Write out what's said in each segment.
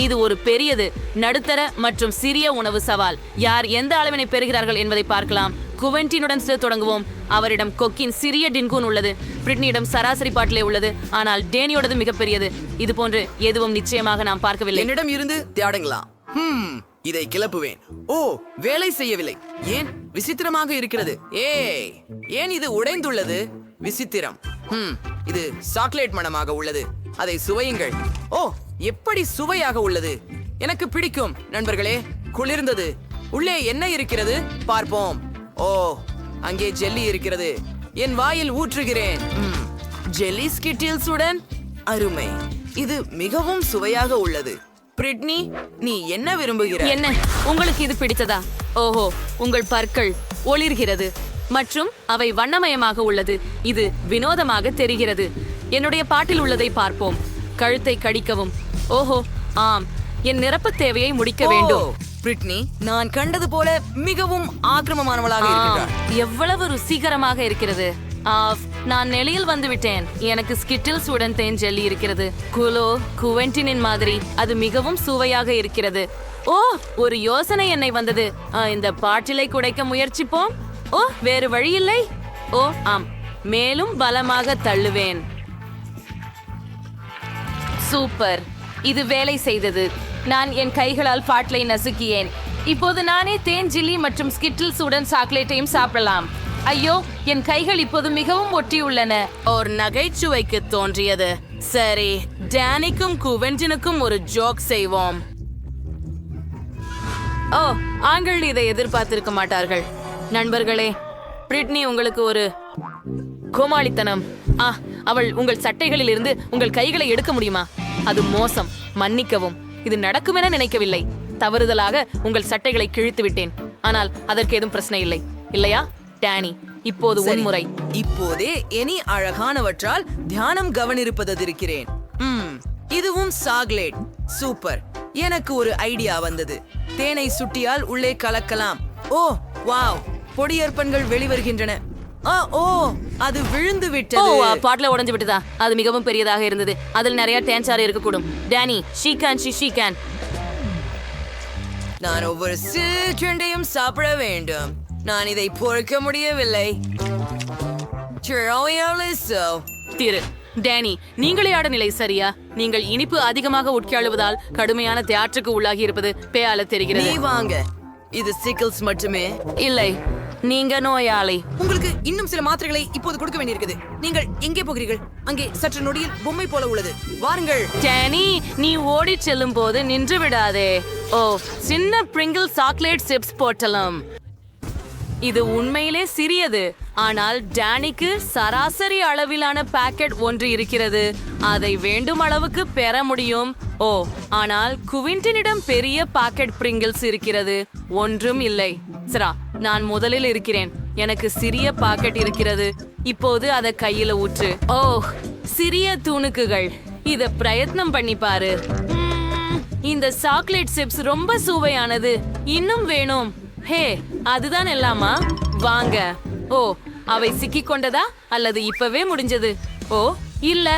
இது ஒரு பெரியது, நடுத்தர மற்றும் சிறிய உணவு சவால். யார் எந்த அளவினை பெறுகிறார்கள் என்பதை பார்க்கலாம். குவென்டினுடன் தொடங்குவோம். அவரிடம் கொக்கின் சிறிய டின்கூன் உள்ளது. பிரிட்னியிடம் சராசரி பாட்டிலே உள்ளது, ஆனால் டேனியோடது மிகப்பெரியது. இது போன்று எதுவும் நிச்சயமாக நாம் பார்க்கவில்லை. என்னிடம் இருந்து தேடுங்களா? இதை கிளப்புவேன். ஓ, வேலை செய்யவில்லை. ஏன் விசித்திரமாக இருக்கிறது. ஏன் இது உடைந்துள்ளது? விசித்திரம். இது சாக்லேட் மணமாக உள்ளது. அதை சுவையுங்கள். ஓ, எப்படி சுவையாக உள்ளது. எனக்கு பிடிக்கும் நண்பர்களே. குளிர்ந்தது. உள்ளே என்ன இருக்கிறது பார்ப்போம். ஓ, அங்கே ஜெல்லி இருக்கிறது. என் வாயில் ஊற்றுகிறேன். ஜெல்லி ஸ்கிட்டில்ஸுடன் அருமை. இது மிகவும் சுவையாக உள்ளது. பிரிட்னி, நீ என்ன விரும்புகிறாய்? என்ன, உங்களுக்கு இது பிடித்ததா? ஓஹோ, உங்கள் பற்கள் ஒளிர்கிறது மற்றும் அவை வண்ணமயமாக உள்ளது. இது வினோதமாக தெரிகிறது. என்னுடைய பாட்டில் உள்ளதை பார்ப்போம். கழுத்தை கடிக்கவும். ஓஹோ, ஆம், என் நிரப்பு தேவையை முடிக்க வேண்டும். பிரிட்னி, நான் கண்டது போல மிகவும் ஆக்கிரமமானவளாக இருக்கிறார். எவ்வளவு ருசிகரமாக இருக்கிறது. நான் நெளியில் வந்து விட்டேன். எனக்கு ஸ்கிட்டில்ஸ் உடன் தேன் ஜெல்லி இருக்கிறது. குவென்டினின் மாதிரி அது மிகவும் சுவையாக இருக்கிறது. ஓ, ஒரு யோசனை என்னை வந்தது. இந்த பாட்டிலை குடைக்க முயற்சிப்போம். ஓ, வேறு வழி இல்லை. ஓ, ஆம், மேலும் பலமாக தள்ளுவேன். சூப்பர், இது வேலை செய்தது. நான் என் கைகளால் பாட்டிலை நசுக்கியேன். இப்போது நானே தேன் ஜில்லி மற்றும் ஸ்கிட்டில்ஸ் உடன் சாக்லேட்டையும் சாப்பிடலாம். ஐயோ, என் கைகள் இப்போது மிகவும் ஒட்டியுள்ளன. ஒரு நகைச்சுவைக்கு தோன்றியது. சரி, டேனிக்கும் குவென்டினுக்கும் ஒரு ஜோக் செய்வோம். ஓ, ஆண்கள் இதை எதிர்பார்த்திருக்க மாட்டார்கள். நண்பர்களே, பிரிட்னி உங்களுக்கு ஒரு கோமாளித்தனம். அவள் உங்கள் சட்டைகளில் இருந்து உங்கள் கைகளை எடுக்க முடியுமா? அது மோசம். மன்னிக்கவும், இது நடக்கும் என நினைக்கவில்லை. தவறுதலாக உங்கள் சட்டைகளை கிழித்து விட்டேன். ஆனால் அதற்கு எதுவும் பிரச்சனை இல்லை, இல்லையா டேனி? இப்போது உன்முறை. இப்போதே இனி அழகானவற்றால் தியானம் கவனிருப்பதிருக்கிறேன். இதுவும் சாக்லேட். சூப்பர். எனக்கு ஒரு ஐடியா வந்தது. தேனை சுட்டியால் உள்ளே கலக்கலாம். ஓ, வாவ், பொடியற்பன்கள் வெளிவருகின்றன. ஓ, அது விழுந்து விட்டது. பாட்டில உடைஞ்சு விட்டதா? அது மிகவும் பெரியதாக இருந்தது. அதில் நிறைய தேன்சாறு இருக்கக்கூடும். Danny, she can. நான் ஒவ்வொரு சிற்றுண்டையும் சாப்பிட வேண்டும். நான் இதை பொறுக்க முடியவில்லை. திரு டேனி, நீங்களே ஆட நிலை சரியா? நீங்கள் இனிப்பு அதிகமாக உட்காழுவதால் கடுமையான தியாற்றுக்கு உள்ளாகி இருப்பது பேயால தெரிகிறது. நீ வாங்க. இது சிக்கிள்ஸ் மட்டுமே. இல்லை, நீங்க நோயாளி. உங்களுக்கு இன்னும் சில மாத்திரைகளை இப்போது கொடுக்க வேண்டியிருக்குது. நீங்கள் எங்கே போகிறீர்கள்? அங்கே சற்று நொடியில் பொம்மை போல உள்ளது. வாருங்கள். டேனி, நீ ஓடி செல்லும் போது நின்று விடாதே. ஓ, சின்ன பிரிங்கிள் சாக்லேட் சிப்ஸ் போட்டலாம். இது உண்மையிலே சிறியது, ஆனால் டேனிக்கு சராசரி அளவிலான பாக்கெட் ஒன்று இருக்கிறது. அதை வேண்டும் அளவுக்கு பெற முடியும். ஓ, ஆனால் குவிண்டனிடம் பெரிய பாக்கெட் பிரிங்கிள்ஸ் இருக்கிறது. ஒன்றும் இல்லை. சரா, நான் முதலில் இருக்கிறேன். எனக்கு சிறிய பாக்கெட் இருக்கிறது. இப்போது அதை கையில ஊற்று. ஓ, சிறிய துணுக்குகள். இத பிரயத்னம் பண்ணி பாரு. இந்த சாக்லேட் சிப்ஸ் ரொம்ப சுவையானது. இன்னும் வேணும். ஹே, அதுதான் எல்லாமா? வாங்க. ஓ, அவை சிக்கிக் கொண்டதா அல்லது இப்பவே முடிஞ்சது? ஓ, இல்ல,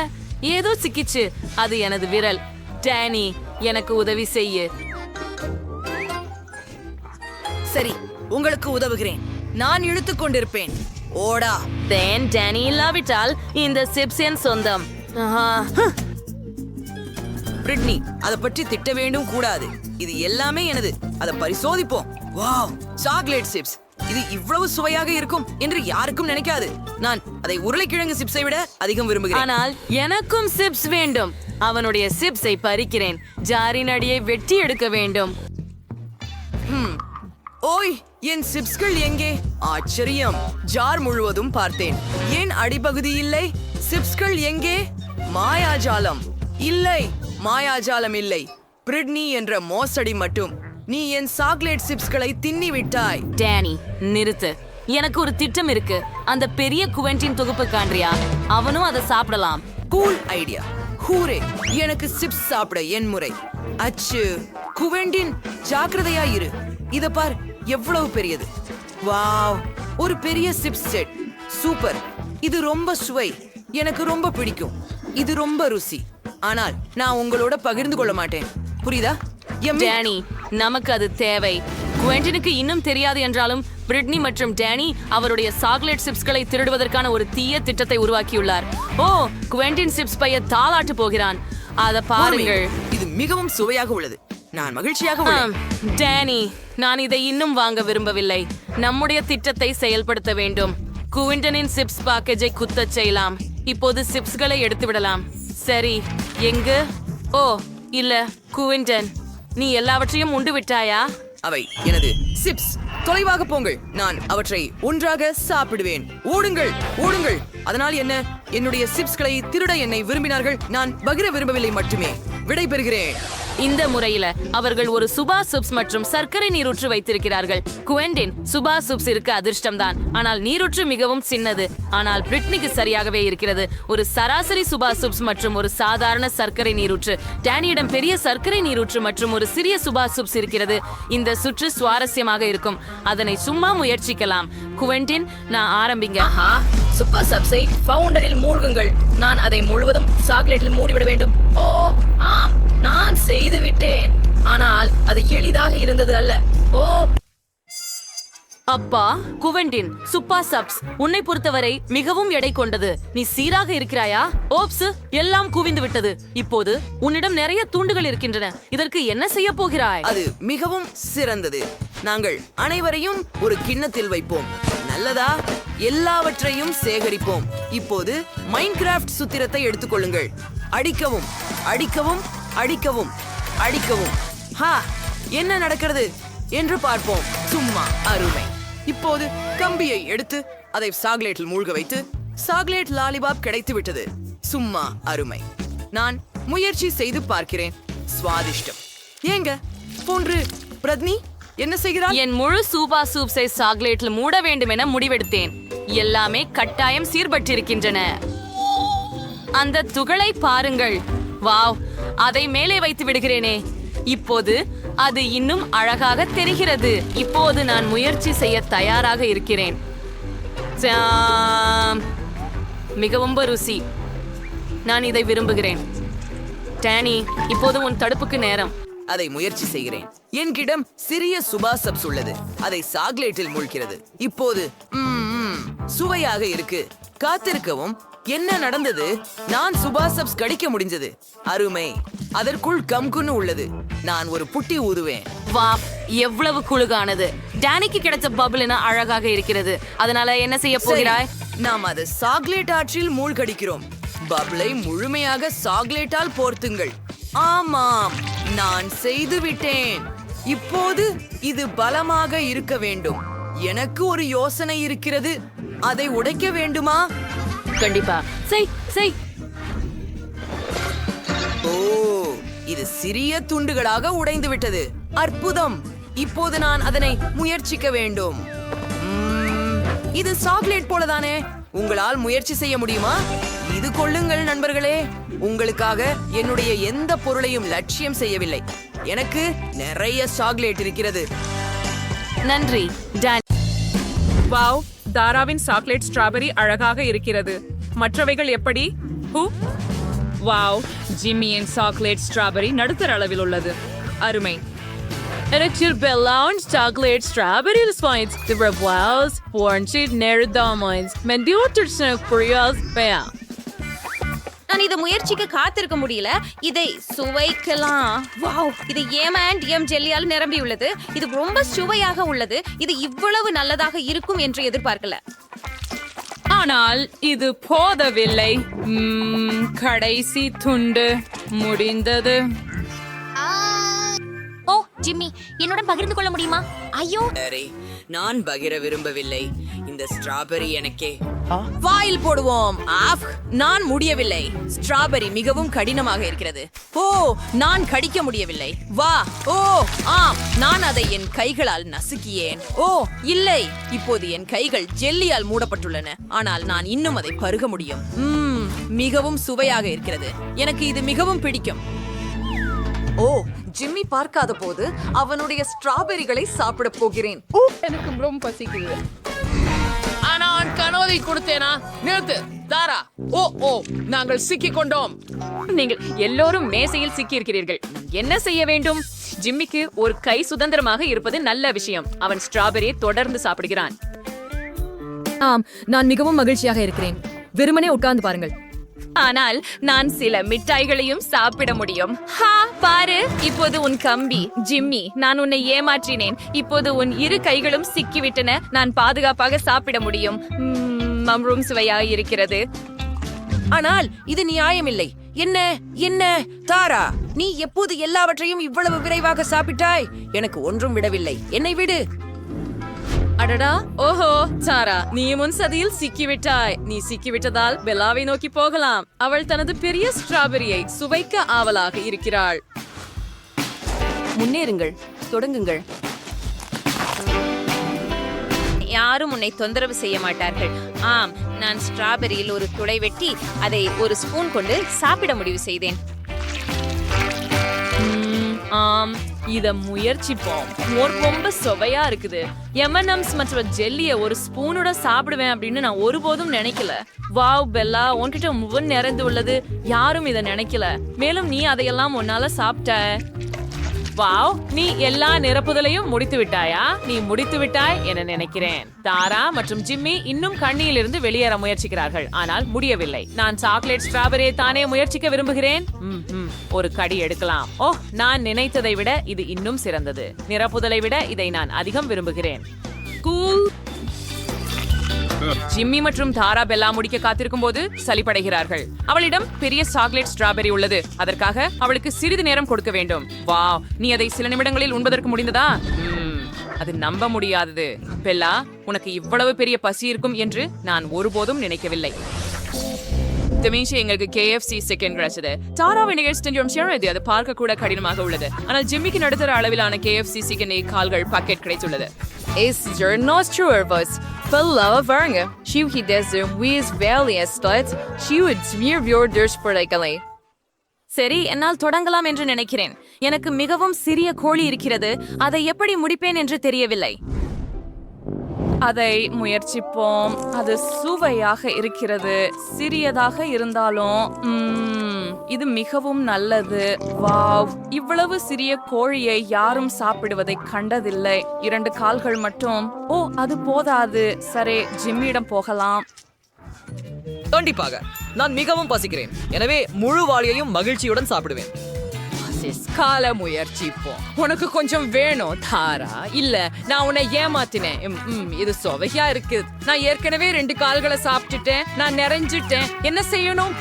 ஏதோ சிக்கிச்சு. அது எனது விரல். டேனி, எனக்கு உதவி செய்ய. சரி, உங்களுக்கு உதவுகிறேன். நான் இழுத்துக் கொண்டிருப்பேன். ஓடா. டேனி இல்லாவிட்டால் இந்த சிப்ஸ் என் சொந்தம். பிரிட்னி, அதை பற்றி திட்ட வேண்டும் கூடாது. இது எல்லாமே எனது. அதை பரிசோதிப்போம். Wow, chocolate chips. இது இவ்வளவு சுவையாக இருக்கும் என்று யாருக்கும் நினைக்காது. நான் அதை உருளைக்கிழங்கு சிப்ஸை விட அதிகம் விரும்புகிறேன். ஆனால் எனக்கும் சிப்ஸ் வேண்டும். அவனுடைய சிப்ஸை பறிக்கிறேன். ஜாரின் அடியை வெட்டி எடுக்க வேண்டும். ஓய், என் சிப்ஸ்கள் எங்கே? ஆச்சரியம். ஜார் முழுவதும் பார்த்தேன். ஏன் அடிப்பகுதி இல்லை? சிப்ஸ்கள் எங்கே? மாயாஜாலம். இல்லை, மாயாஜாலம் இல்லை. பிரிட்னி என்ற மோசடி மட்டும். நீ என் சாக்லேட் சிப்ஸ்களை தின்னி விட்டாய். டேனி, நிறுத்து. எனக்கு ஒரு திட்டம் இருக்கு. அந்த பெரிய குவென்டின் தொகுப்பு காண்றியா? அவனும் அதை சாப்பிடலாம். Cool idea. ஹூரே, எனக்கு சிப்ஸ் சாப்பிட என் முறை. அச்சு, குவென்டின், ஜாக்கிரதையா இரு. இத பார், எவ்வளவு பெரியது. வாவ், ஒரு பெரிய சிப்ஸ் செட். சூப்பர். இது ரொம்ப சுவை. எனக்கு ரொம்ப பிடிக்கும். இது ரொம்ப ருசி. ஆனால் நான் உங்களோட பகிர்ந்து கொள்ள மாட்டேன். புரியுதா? Yummy. டேனி, நமக்கு அது தேவை. குவெண்டினுக்கு இன்னும் தெரியாது என்றாலும் பிரிட்னி மற்றும் டேனி அவருடைய சாக்லேட் சிப்ஸ்களை திருடுவதற்கான ஒரு தீய திட்டத்தை உருவாக்கியுள்ளார். ஓ, குவெண்டின் சிப்ஸ் பைய தாளாட்டு போகிறான். அத பாருங்கள். இது மிகவும் சுவையாக உள்ளது. நான் மகிழ்ச்சியாக உள்ளேன். டேனி, நான் இதை இன்னும் வாங்க விரும்பவில்லை. நம்முடைய திட்டத்தை செயல்படுத்த வேண்டும். குவிண்டனின் சிப்ஸ் பேக்கேஜை குத்தச் செய்யலாம். இப்போது சிப்ஸ்களை எடுத்து விடலாம். சரி, எங்கு? ஓ, இல்ல, குவிண்டன், நீ எல்லாவற்றையும் உண்டு விட்டாயா? அவை எனது சிப்ஸ். தொலைவாக போங்கள். நான் அவற்றை ஒன்றாக சாப்பிடுவேன். ஓடுங்கள், ஓடுங்கள். அதனால் என்ன? என்னுடைய சிப்ஸ்களை திருட என்னை விரும்பினார்கள். நான் பகிர விரும்பவில்லை மட்டுமே. விடை பெறுகிறேன். இந்த முறையில அவர்கள் ஒரு சுபா சூப்ஸ் மற்றும் சர்க்கரை நீரூற்று வைத்திருக்கிறார்கள். குவெண்டின் சுபா சூப்ஸ் இருக்க அதிர்ஷ்டம்தான். ஆனால் நீரூற்று மிகவும் சின்னது. ஆனால் பிரிட்னிக்கு சரியாகவே இருக்கிறது. ஒரு சராசரி சுபா சூப்ஸ் மற்றும் ஒரு சாதாரண சர்க்கரை நீரூற்று. டேனியிடம் பெரிய சர்க்கரை நீரூற்று மற்றும் ஒரு சிறிய சுபா சூப்ஸ் இருக்கிறது. இந்த சுற்று சுவாரஸ்யமாக இருக்கும். அதனை சும்மா முயற்சிக்கலாம். குவெண்டின், நான் ஆரம்பிங்க. சூப்பர் சப்ஸை பவுண்டரில் மூழ்குங்கள். நான் அதை முழுவதும் சாக்லேட்டில் மூடிவிட வேண்டும். ஓ ஆம், நான் செய்து விட்டேன். ஆனால் அது எளிதாக இருந்தது அல்ல. ஓ, அப்பா, குவெண்டின் சுப்பா சப்ஸ் உன்னை பொறுத்தவரை மிகவும் எடை கொண்டது. நீ சீராக இருக்கிறாயா? ஓப்ஸ், எல்லாம் குவிந்து விட்டது. இப்போது உன்னிடம் நிறைய துண்டுகள் இருக்கின்றன. இதற்கு என்ன செய்ய போகிறாய்? அது மிகவும் சிறந்தது. நாங்கள் அனைவரையும் ஒரு கிண்ணத்தில் வைப்போம். நல்லதா? எல்லாவற்றையும் சேகரிப்போம். இப்போது மைன்கிராஃப்ட் சுத்திரத்தை எடுத்துக்கொள்ளுங்கள். அடிக்கவும், அடிக்கவும், அடிக்கவும், அடிக்கவும். ஹா, என்ன நடக்கிறது என்று பார்ப்போம். சும்மா அருமை. இப்போது கம்பியை எடுத்து அதை சாக்லேட்டில் மூழ்க வைத்து சாக்லேட் லாலிபாப் கிடைத்து விட்டது. சும்மா அருமை. நான் முயற்சி செய்து பார்க்கிறேன். சுவாதிஷ்டம். ஏங்க போன்று பிரத்னி என்ன செய்கிறாய்? என் முழு சூபா சூப்ஸை சாக்லேட்ல மூட வேண்டும் என முடிவெடுத்தேன். எல்லாமே கட்டாயம் சீர்பட்டிருக்கின்றன. அந்த துகளை பாருங்கள். வாவ், அதை மேலே வைத்து விடுகிறேனே. இப்போது அது இன்னும் அழகாக தெரிகிறது. இப்போது நான் முயற்சி செய்ய தயாராக இருக்கிறேன். மிகவும் ருசி. நான் இதை விரும்புகிறேன். டேனி, இப்போது உன் தடுப்புக்கு நேரம். அதை முயற்சி செய்கிறேன். என்கிடம் சிறிய சுபா சப்ஸ் உள்ளது. அதை சாக்லேட்டில் மூழ்கிறது. இப்போது சுவையாக இருக்கு. காத்திருக்கவும். என்ன நடந்தது? நான் சுபா சப்ஸ் கடிக்க முடிஞ்சது. அருமை. அதற்குள் கம்குன்னு உள்ளது. நான் ஒரு புட்டி ஊதுவேன். வா, எவ்வளவு குளுகானது. டேனிக்கு கிடைச்ச பபிள் அழகாக இருக்கிறது. அதனால என்ன செய்ய போகிறாய்? நாம் அதை சாக்லேட் ஆற்றில் மூழ்கடிக்கிறோம். பபிளை முழுமையாக சாக்லேட்டால் போர்த்துங்கள். ஆமாம், நான் செய்து விட்டேன். இப்போது இது பலமாக இருக்க வேண்டும். எனக்கு ஒரு யோசனை இருக்கிறது. அதை உடைக்க வேண்டுமா? கண்டிப்பா. செய் செய். ஓ, இது சிறிய துண்டுகளாக உடைந்து விட்டது. அற்புதம். இப்போது நான் அதனை முயற்சிக்க வேண்டும். இது சாக்லேட் போலதானே? உங்களால் முயற்சி செய்ய முடியுமா? இது கொள்ளுங்கள் நண்பர்களே. உங்களுக்காக என்னுடைய எந்த பொருளையும் லட்சியம் செய்யவில்லை. எனக்கு நிறைய சாக்லேட் இருக்கிறது. நன்றி டான். வாவ், தாராவின் சாக்லேட் ஸ்ட்ராபெரி அழகாக இருக்கிறது. மற்றவைகள் எப்படி? வாவ், ஜிம்மியின் சாக்லேட் ஸ்ட்ராபெரி நடுத்தர அளவில் உள்ளது. அருமை. Electric Belllounge chocolate strawberry sweets, the revoils, warranted near diamonds, mendioters and curious bear. நான் இதை முயற்சிக்க காத்திருக்க முடியல. இதை சுவைக்கலாம். வாவ், இது ஏம் ஜெல்லியால் நிரம்பியுள்ளது. இது ரொம்ப சுவையாக உள்ளது. இது இவ்வளவு நல்லதாக இருக்கும் என்று எதிர்பார்க்கல. ஆனால் இது போதவில்லை. கடைசி துண்டு முடிந்தது. ஓ, ஜிம்மி, என்னுடன் பகிர்ந்து கொள்ள முடியுமா? ஐயோ, சரி, நான் பகிர விரும்பவில்லை. இந்த ஸ்ட்ராபெரி எனக்கே. வாயில் போடுவோம். ஆஃப், நான் முடியவில்லை. ஸ்ட்ராபெரி மிகவும் கடினமாக இருக்கிறது. ஓ, நான் கடிக்க முடியவில்லை. வா, ஓ ஆம், நான் அதை என் கைகளால் நசுக்கியேன். ஓ இல்லை, இப்போது என் கைகள் ஜெல்லியால் மூடப்பட்டுள்ளன. ஆனால் நான் இன்னும் அதை பருக முடியும். மிகவும் சுவையாக இருக்கிறது. எனக்கு இது மிகவும் பிடிக்கும். ஓ, ஜிம்மி பார்க்காத போது அவனுடைய ஸ்ட்ராபெரிகளை சாப்பிட போகிறேன். எனக்கு ரொம்ப பசிக்குது. ஆனால் கனவை கொடுத்தேனா? நிறுத்து தாரா. ஓ ஓ, நாங்கள் சிக்கிக் கொண்டோம். நீங்கள் எல்லோரும் மேசையில் சிக்கியிருக்கிறீர்கள். என்ன செய்ய வேண்டும்? ஜிம்மிக்கு ஒரு கை சுதந்திரமாக இருப்பது நல்ல விஷயம். அவன் ஸ்ட்ராபெரியை தொடர்ந்து சாப்பிடுகிறான். ஆம், நான் மிகவும் மகிழ்ச்சியாக இருக்கிறேன். வெறுமனே உட்கார்ந்து பாருங்கள். ஆனால் நான் சில மிட்டாய்களையும் சாப்பிட முடியும். ஹா, பாரு, இப்போது உன் கம்பி. ஜிம்மி, நான் உன்னை ஏமாற்றினேன். இப்போது உன் இரு கைகளும் சிக்கிவிட்டன. நான் பாதுகாப்பாக சாப்பிட முடியும். மம்ரூம் சுவையாக இருக்கிறது. ஆனால் இது நியாயமில்லை. என்ன என்ன தாரா, நீ எப்போது எல்லாவற்றையும் இவ்வளவு விரைவாக சாப்பிட்டாய்? எனக்கு ஒன்றும் விடவில்லை. என்னை விடு. அடடா, ஓஹோ சாரா, நீ முன் சதியில் சிக்கிவிட்டாய். நீ சிக்கிவிட்டதால் பெல்லாவை நோக்கி போகலாம். அவள் தனது பெரிய ஸ்ட்ராபெரியை சுவைக்க ஆவலாக இருக்கிறாள். முன்னேறுங்கள், தொடங்குங்கள். யாரும் உன்னை தொந்தரவு செய்ய மாட்டார்கள். ஆம், நான் ஸ்ட்ராபெரியில் ஒரு துளை வெட்டி அதை ஒரு ஸ்பூன் கொண்டு சாப்பிட முடிவு செய்தேன். ஆம், இத முயற்சிப்போம். ரொம்ப சுவையா இருக்குது. M&M's மற்றும் ஜெல்லிய ஒரு ஸ்பூனோட சாப்பிடுவேன் அப்படின்னு நான் ஒருபோதும் நினைக்கல. வாவ் பெல்லா, உன்கிட்ட முன் நிறைந்து உள்ளது. யாரும் இத நினைக்கல. மேலும் நீ அதையெல்லாம் உன்னால சாப்பிட்ட. வாவ், நீ எல்லா நிரப்புதலையும் முடித்து விட்டாயா? நீ முடித்து விட்டாய் என நினைக்கிறேன். தாரா மற்றும் ஜிம்மி இன்னும் கண்ணியிலிருந்து வெளியேற முயற்சிக்கிறார்கள், ஆனால் முடியவில்லை. நான் சாக்லேட் ஸ்ட்ராபெரியை தானே முயற்சிக்க விரும்புகிறேன். ஒரு கடி எடுக்கலாம். ஓ, நான் நினைத்ததை விட இது இன்னும் சிறந்தது. நிரப்புதலை விட இதை நான் அதிகம் விரும்புகிறேன். கூல். ஜிம்மி மற்றும் தாரா பெல்லா முடிக்க காத்திருக்கும் போது சலிப்படைகிறார்கள். அவளிடம் பெரிய சாக்லேட் ஸ்ட்ராபெரி உள்ளது. அதற்காக அவளுக்கு சிறிது நேரம் கொடுக்க வேண்டும். வாவ், நீ அதை சில நிமிடங்களில் உண்பதற்கு முடிந்ததா? அது நம்ப முடியாதது. பெல்லா, உனக்கு இவ்வளவு பெரிய பசி இருக்கும் என்று நான் ஒருபோதும் நினைக்கவில்லை. எங்களுக்கு KFC சிக்கன் கிடைச்சது. தாராவை நிகழ்ச்சி அது பார்க்க கூட கடினமாக உள்ளது. ஆனால் ஜிம்மிக்கு நடுத்தர அளவிலான KFC சிக்கனை கால்கள் பாக்கெட் கிடைத்துள்ளது. சரி, என்னால் தொடங்கலாம் என்று நினைக்கிறேன். எனக்கு மிகவும் சிறிய கோழி இருக்கிறது. அதை எப்படி முடிப்பேன் என்று தெரியவில்லை. அதை முயற்சிப்போம். அது சுவையாக இருக்கிறது. சிறியதாக இருந்தாலும் இது மிகவும் நல்லது. வாவ், இவ்வளவு சிறிய கோழியை யாரும் சாப்பிடுவதை கண்டதில்லை. 2 கால்கள் மட்டும். ஓ, அது போதாது. சரி, ஜிம்மியிடம் போகலாம். கண்டிப்பாக, நான் மிகவும் பசிக்கிறேன். எனவே முழு வாளியையும் மகிழ்ச்சியுடன் சாப்பிடுவேன். கால முயற்சிப்போம். உனக்கு கொஞ்சம் வேணும் தாரா? இல்ல, நான் உன்னை ஏமாத்தினேன். இது சுவையா இருக்கு. நான் ஏற்கனவே 2 கால்களை சாப்பிட்டுட்டேன். நான் நிறைஞ்சிட்டேன். என்ன செய்யணும்?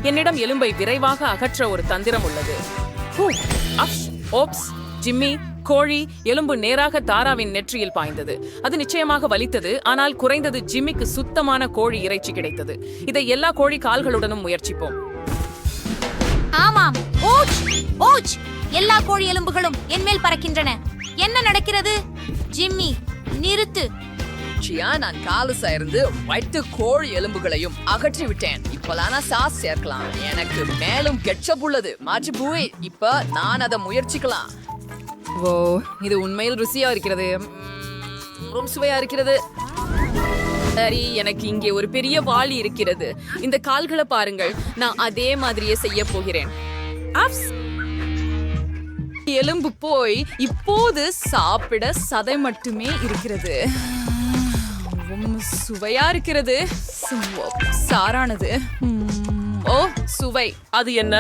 என்னிடம் எலும்பை விரைவாக அகற்ற ஒரு தந்திரம் உள்ளது. ஓப்ஸ், ஜிம்மி, கோழி எலும்பு நேராக தாராவின் நெற்றியில் பாய்ந்தது. அது நிச்சயமாக வலித்தது. ஆனால் குறைந்தது ஜிம்மிக்கு சுத்தமான கோழி இறைச்சி கிடைத்தது. இதை எல்லா கோழி கால்களுடனும் முயற்சிப்போம். ஆமாம், ஓச் ஓச், எல்லா கோழி எலும்புகளும் என் மேல் பறக்கின்றன. என்ன நடக்கிறது? ஜிம்மி, நிறுத்து. நான் காலுசா இருந்து வைத்த கோழி எலும்புகளையும் அகற்றி விட்டேன். இப்பலான சாஸ் சேர்க்கலாம். எனக்கு மேலும் கெட்சப் உள்ளது. மாற்றி பூவே, இப்ப நான் அதை முயற்சிக்கலாம். ஓ, இது உண்மையில் ருசியா இருக்கிறது. ரொம்ப சுவையா இருக்கிறது. சரி, எனக்கு இங்கே ஒரு பெரிய வாளி இருக்கிறது. இந்த கால்களை பாருங்கள். நான் அதே மாதிரியே செய்ய போகிறேன். எலும்பு போய் இப்போது சாப்பிட சதை மட்டுமே இருக்கிறது. சுவையா இருக்கிறது. சாரானது. ஓ, சுவை. அது என்ன?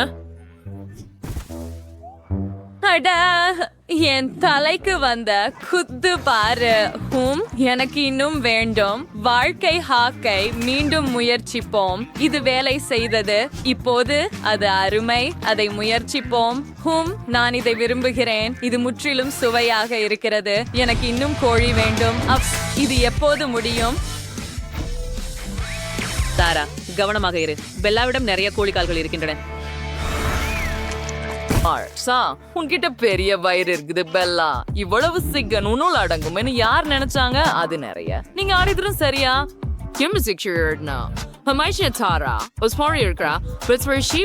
என் தலைக்கு வந்த குத்து பாரு. எனக்கு இன்னும் வேண்டும். வாழ்க்கை ஹாக்கை மீண்டும் முயற்சிப்போம். இது வேலை செய்தது. இப்போது அது அருமை. அதை முயற்சிப்போம். நான் இதை விரும்புகிறேன். இது முற்றிலும் சுவையாக இருக்கிறது. எனக்கு இன்னும் கோழி வேண்டும். இது எப்போது முடியும்? தாரா, கவனமாக இரு. பெல்லாவிடம் நிறைய கோழிக்கால்கள் இருக்கின்றன. உன்கிட்ட பெரிய வயிறு இருக்குது பெல்லா. இவ்வளவு சிக்கன் உன்னுள் அடங்கும் யார் நினைச்சாங்க? அது நிறைய. நீங்க ஆறிதரும் சரியா? தாரா இருக்கிறா.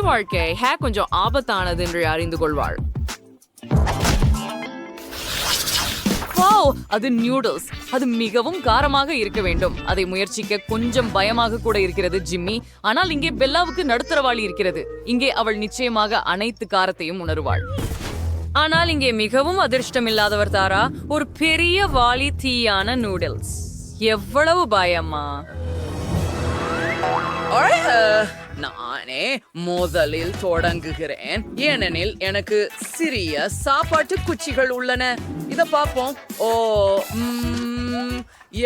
வாழ்க்கை கொஞ்சம் ஆபத்தானது என்று அறிந்து கொள்வாள். அது நியூடல்ஸ். அது மிகவும் காரமாக இருக்க வேண்டும். அதை முயற்சிக்க கொஞ்சம் பயமாக கூட இருக்கிறது ஜிம்மி. ஆனால் இங்கே பெல்லாவுக்கு நடுத்தரவாளி இருக்கிறது. இங்கே அவள் நிச்சயமாக அனைத்து காரத்தையும் உணருவாள். ஆனால் இங்கே மிகவும் அதிர்ஷ்டமில்லாதவர் தாரா. ஒரு பெரிய வாளி தீயான நூடுல்ஸ். எவ்வளவு பயமா! நானே முதலில் தொடங்குகிறேன், ஏனெனில் எனக்கு சிறிய சாப்பாட்டு குச்சிகள் உள்ளன. இத பாப்போம். ஓ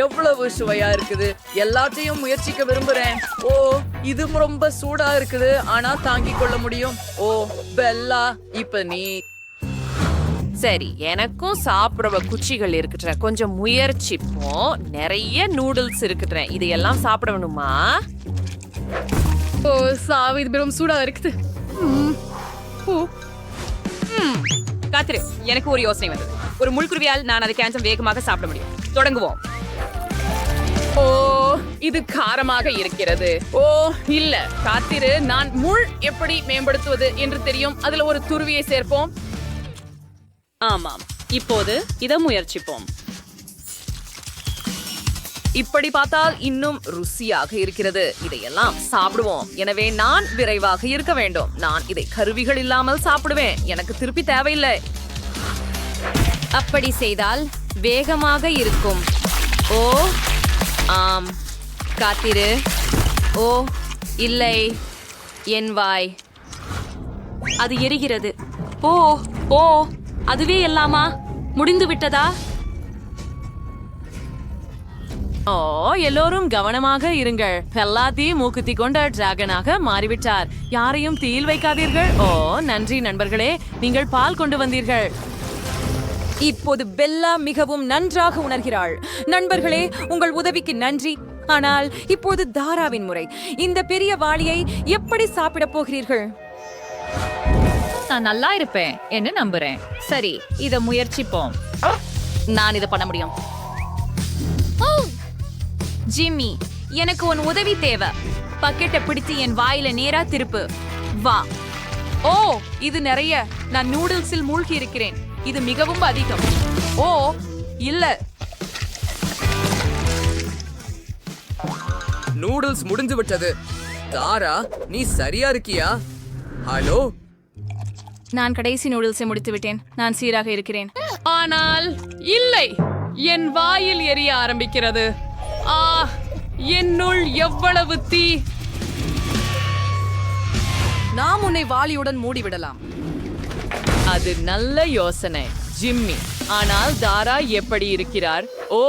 எவ்வளவு சுவையா இருக்குது. எல்லாத்தையும் முயற்சிக்க விரும்புறேன். ஓ இது ரொம்ப சூடா இருக்குது, ஆனா தாங்கிக் கொள்ள முடியும். ஓ பெல்லா, இப்ப நீ. சரி, எனக்கும் சாப்பிடுற குச்சிகள் இருக்குற. கொஞ்சம் முயற்சிப்போம். நிறைய நூடுல்ஸ் இருக்குற. இதையெல்லாம் சாப்பிடணுமா? ஓ சாவு, இது வெறும் சூடா இருக்குது. காத்திரு, எனக்கு ஒரு யோசனை வந்தது. ஒரு முள்குருவியால் நான் அதை கேன்சல் வேகமாக சாப்பிட முடியும். தொடங்குவோம். ஓ இது காரமாக இருக்கிறது. ஓ இல்ல, காத்திரு, நான் முள் எப்படி மேம்படுத்துவது என்று தெரியும். அதுல ஒரு துருவியை சேர்ப்போம். ஆமாம், இப்போது இதை முயற்சிப்போம். இப்படி பார்த்தால் இன்னும் ருசியாக இருக்கிறது. இதையெல்லாம் சாப்பிடுவோம். எனவே நான் விரைவாக இருக்க வேண்டும். நான் இதை கருவிகள் இல்லாமல் சாப்பிடுவேன். எனக்கு திருப்பி தேவையில்லை. அப்படி செய்தால் வேகமாக இருக்கும். ஓ ஆம், காத்திரு. ஓ இல்லை, என் வாய் அது எரிகிறது. ஓ ஓ அதுவே எல்லாமா முடிந்து விட்டதா? ஓ எல்லோரும் கவனமாக இருங்கள். பெல்லாத்தி மூக்குத்தி கொண்ட டிராகனாக மாறிவிட்டார். யாரையும் தீயில் வைக்காதீர்கள். ஓ நன்றி நண்பர்களே, நீங்கள் பால் கொண்டு வந்தீர்கள். இப்போது பெல்லா மிகவும் நன்றாக உணர்கிறாள். நண்பர்களே, உங்கள் உதவிக்கு நன்றி. ஆனால் இப்போது தாராவின் முறை. இந்த பெரிய வாளியை எப்படி சாப்பிட போகிறீர்கள்? நான் நல்லா இருப்பேன் என்று நம்புறேன். சரி, இத முயற்சிப்போம். நான் இதை பண்ண முடியும். ஜிம்மி, எனக்கு உன் உதவி தேவை. பக்கெட்டை பிடித்து என் வாயில நேரா திருப்பு. வா. ஓ இது நிறைய. நான் நூடுல்ஸில் மூழ்கி இருக்கிறேன். இது மிகவும் அதிகம். ஓ இல்ல, நூடுல்ஸ் முடிஞ்சு விட்டது. தாரா, நீ சரியா இருக்கியா? ஹலோ, நான் கடைசி நூடுல்ஸை முடித்து விட்டேன். நான் சீராக இருக்கிறேன். ஆனால் இல்லை, என் வாயில் எரிய ஆரம்பிக்கிறது. ஆ, என்னுள் எவ்வளவு தீ! நாம் உன்னை வாளியுடன் மூடிவிடலாம். அது நல்ல யோசனை ஜிம்மி. ஆனால் தாரா எப்படி இருக்கிறார்? ஓ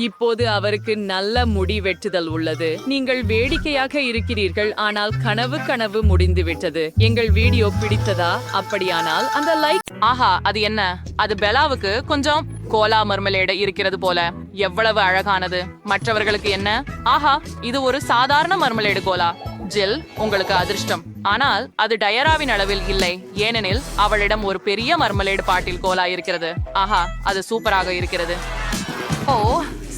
இப்போது அவருக்கு நல்ல முடி வெட்டுதல் உள்ளது. நீங்கள் வேடிக்கையாக இருக்கிறீர்கள், ஆனால் கனவு முடிந்து விட்டது. எங்கள் வீடியோ பிடித்ததா? அப்படியானால் அந்த லைக். ஆஹா, அது என்ன? அது பெலாவுக்கு கொஞ்சம் கோலா மர்மலேடு இருக்கிறது போல. எவ்வளவு அழகானது. மற்றவர்களுக்கு என்ன? ஆஹா, இது ஒரு சாதாரண மர்மலேடு கோலா. ஜில், உங்களுக்கு அதிர்ஷ்டம். ஆனால் அது டயராவின் அளவில் இல்லை, ஏனெனில் அவளிடம் ஒரு பெரிய மர்மலேடு பாட்டில் கோலா இருக்கிறது. ஆஹா, அது சூப்பராக இருக்கிறது. ஓ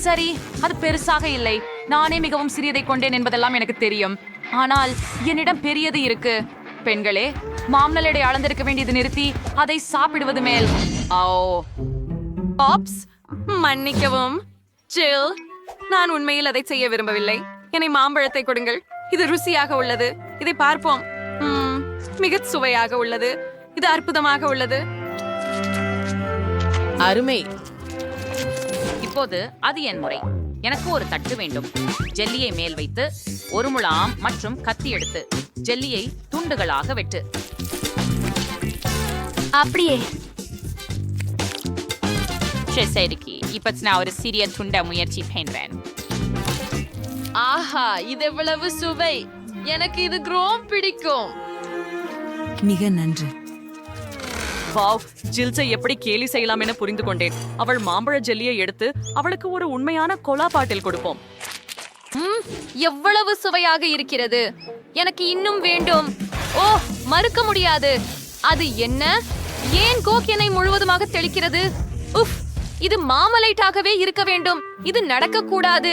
சரி, அது பெருசாக இல்லை. நானே மிகவும் சிறியதை கொண்டேன் என்பதெல்லாம் எனக்கு தெரியும். ஆனால் என்னிடம் பெரியது இருக்கு. பெண்களே, மாம்னலேடை அளந்திருக்க வேண்டியது நிறுத்தி அதை சாப்பிடுவது மேல். ஓ பாப்ஸ், மன்னிக்கவும் ஜில், நான் உண்மையில் அதை செய்ய விரும்பவில்லை. என்னை மாம்பழத்தை கொடுங்கள். இது ருசியாக உள்ளது. இதை பார்ப்போம். மிக சுவையாக உள்ளது. இது அற்புதமாக உள்ளது. அருமை. இப்போது அது என் முறை. எனக்கு ஒரு தட்டு வேண்டும். ஜெல்லியை மேல் வைத்து ஒரு முழாம் மற்றும் கத்தி எடுத்து ஜெல்லியை துண்டுகளாக வெட்டு. அப்படியே சரிக்கு இப்ப நான் ஒரு சிறிய துண்ட முயற்சி பண்றேன். ஆஹா, இது எவ்வளவு சுவை! எனக்கு இது ரொம்ப பிடிக்கும். மிக நன்று. வாவ், ஜில்ஸை எப்படி கேலி செய்யலாம் என புரிந்து கொண்டேன். அவள் மாம்பழ ஜெல்லியை எடுத்து அவளுக்கு ஒரு உண்மையான கோலா பாட்டில் கொடுப்போம். எவ்வளவு சுவையாக இருக்கிறது. எனக்கு இன்னும் வேண்டும். ஓ மறுக்க முடியாது. அது என்ன? ஏன் கோக் என்னை முழுவதுமாக தெளிக்கிறது? உஃப், இது மாமலைட்டாகவே இருக்க வேண்டும். இது நடக்க கூடாது.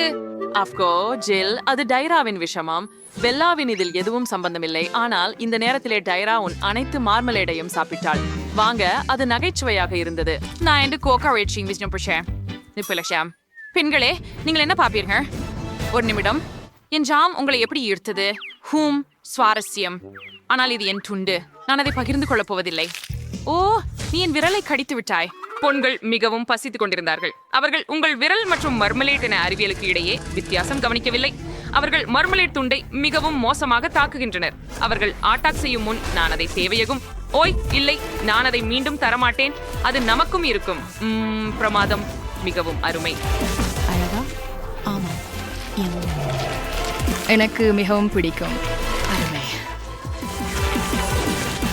அப்கோ ஜில், அது டைராவின் விஷமாம். பெல்லாவின் இதில் எதுவும் சம்பந்தமில்லை. ஆனால் இந்த நேரத்திலே டைரா உன் அனைத்து மார்மலேடையும் சாப்பிட்டாள். வாங்க, அது நகைச்சுவையாக இருந்தது. நான் என்று கோகா வேட்சிங் விஷயம் பிடிச்சேன். நிப்புலஷாம். பெண்களே, நீங்கள் என்ன பாப்பீர்கள்? ஒரு நிமிடம். என் ஜாம் உங்களை எப்படி ஈர்த்தது? சுவாரஸ்யம். ஆனால் இது என் துண்டு. நான் அதை பகிர்ந்து கொள்ளப் போவதில்லை. ஓ, நீ என் விரலை கடித்து விட்டாய். பொண்கள் மிகவும் பசித்துக் கொண்டிருந்தார்கள். அவர்கள் உங்கள் விரல் மற்றும் மர்மலேட் என அறிவியலுக்கு இடையே வித்தியாசம் கவனிக்கவில்லை. அவர்கள் மர்மலேட் துண்டை மிகவும் மோசமாக தாக்குகின்றனர். அவர்கள் அட்டாக் செய்யும் முன் நான் அதை தேவையகும். ஓய் இல்லை, நான் அதை மீண்டும் தரமாட்டேன். அது நமக்கும் இருக்கும். பிரமாதம். மிகவும் அருமை. அழகா? ஆமா, எனக்கு மிகவும் பிடிக்கும். அருமை.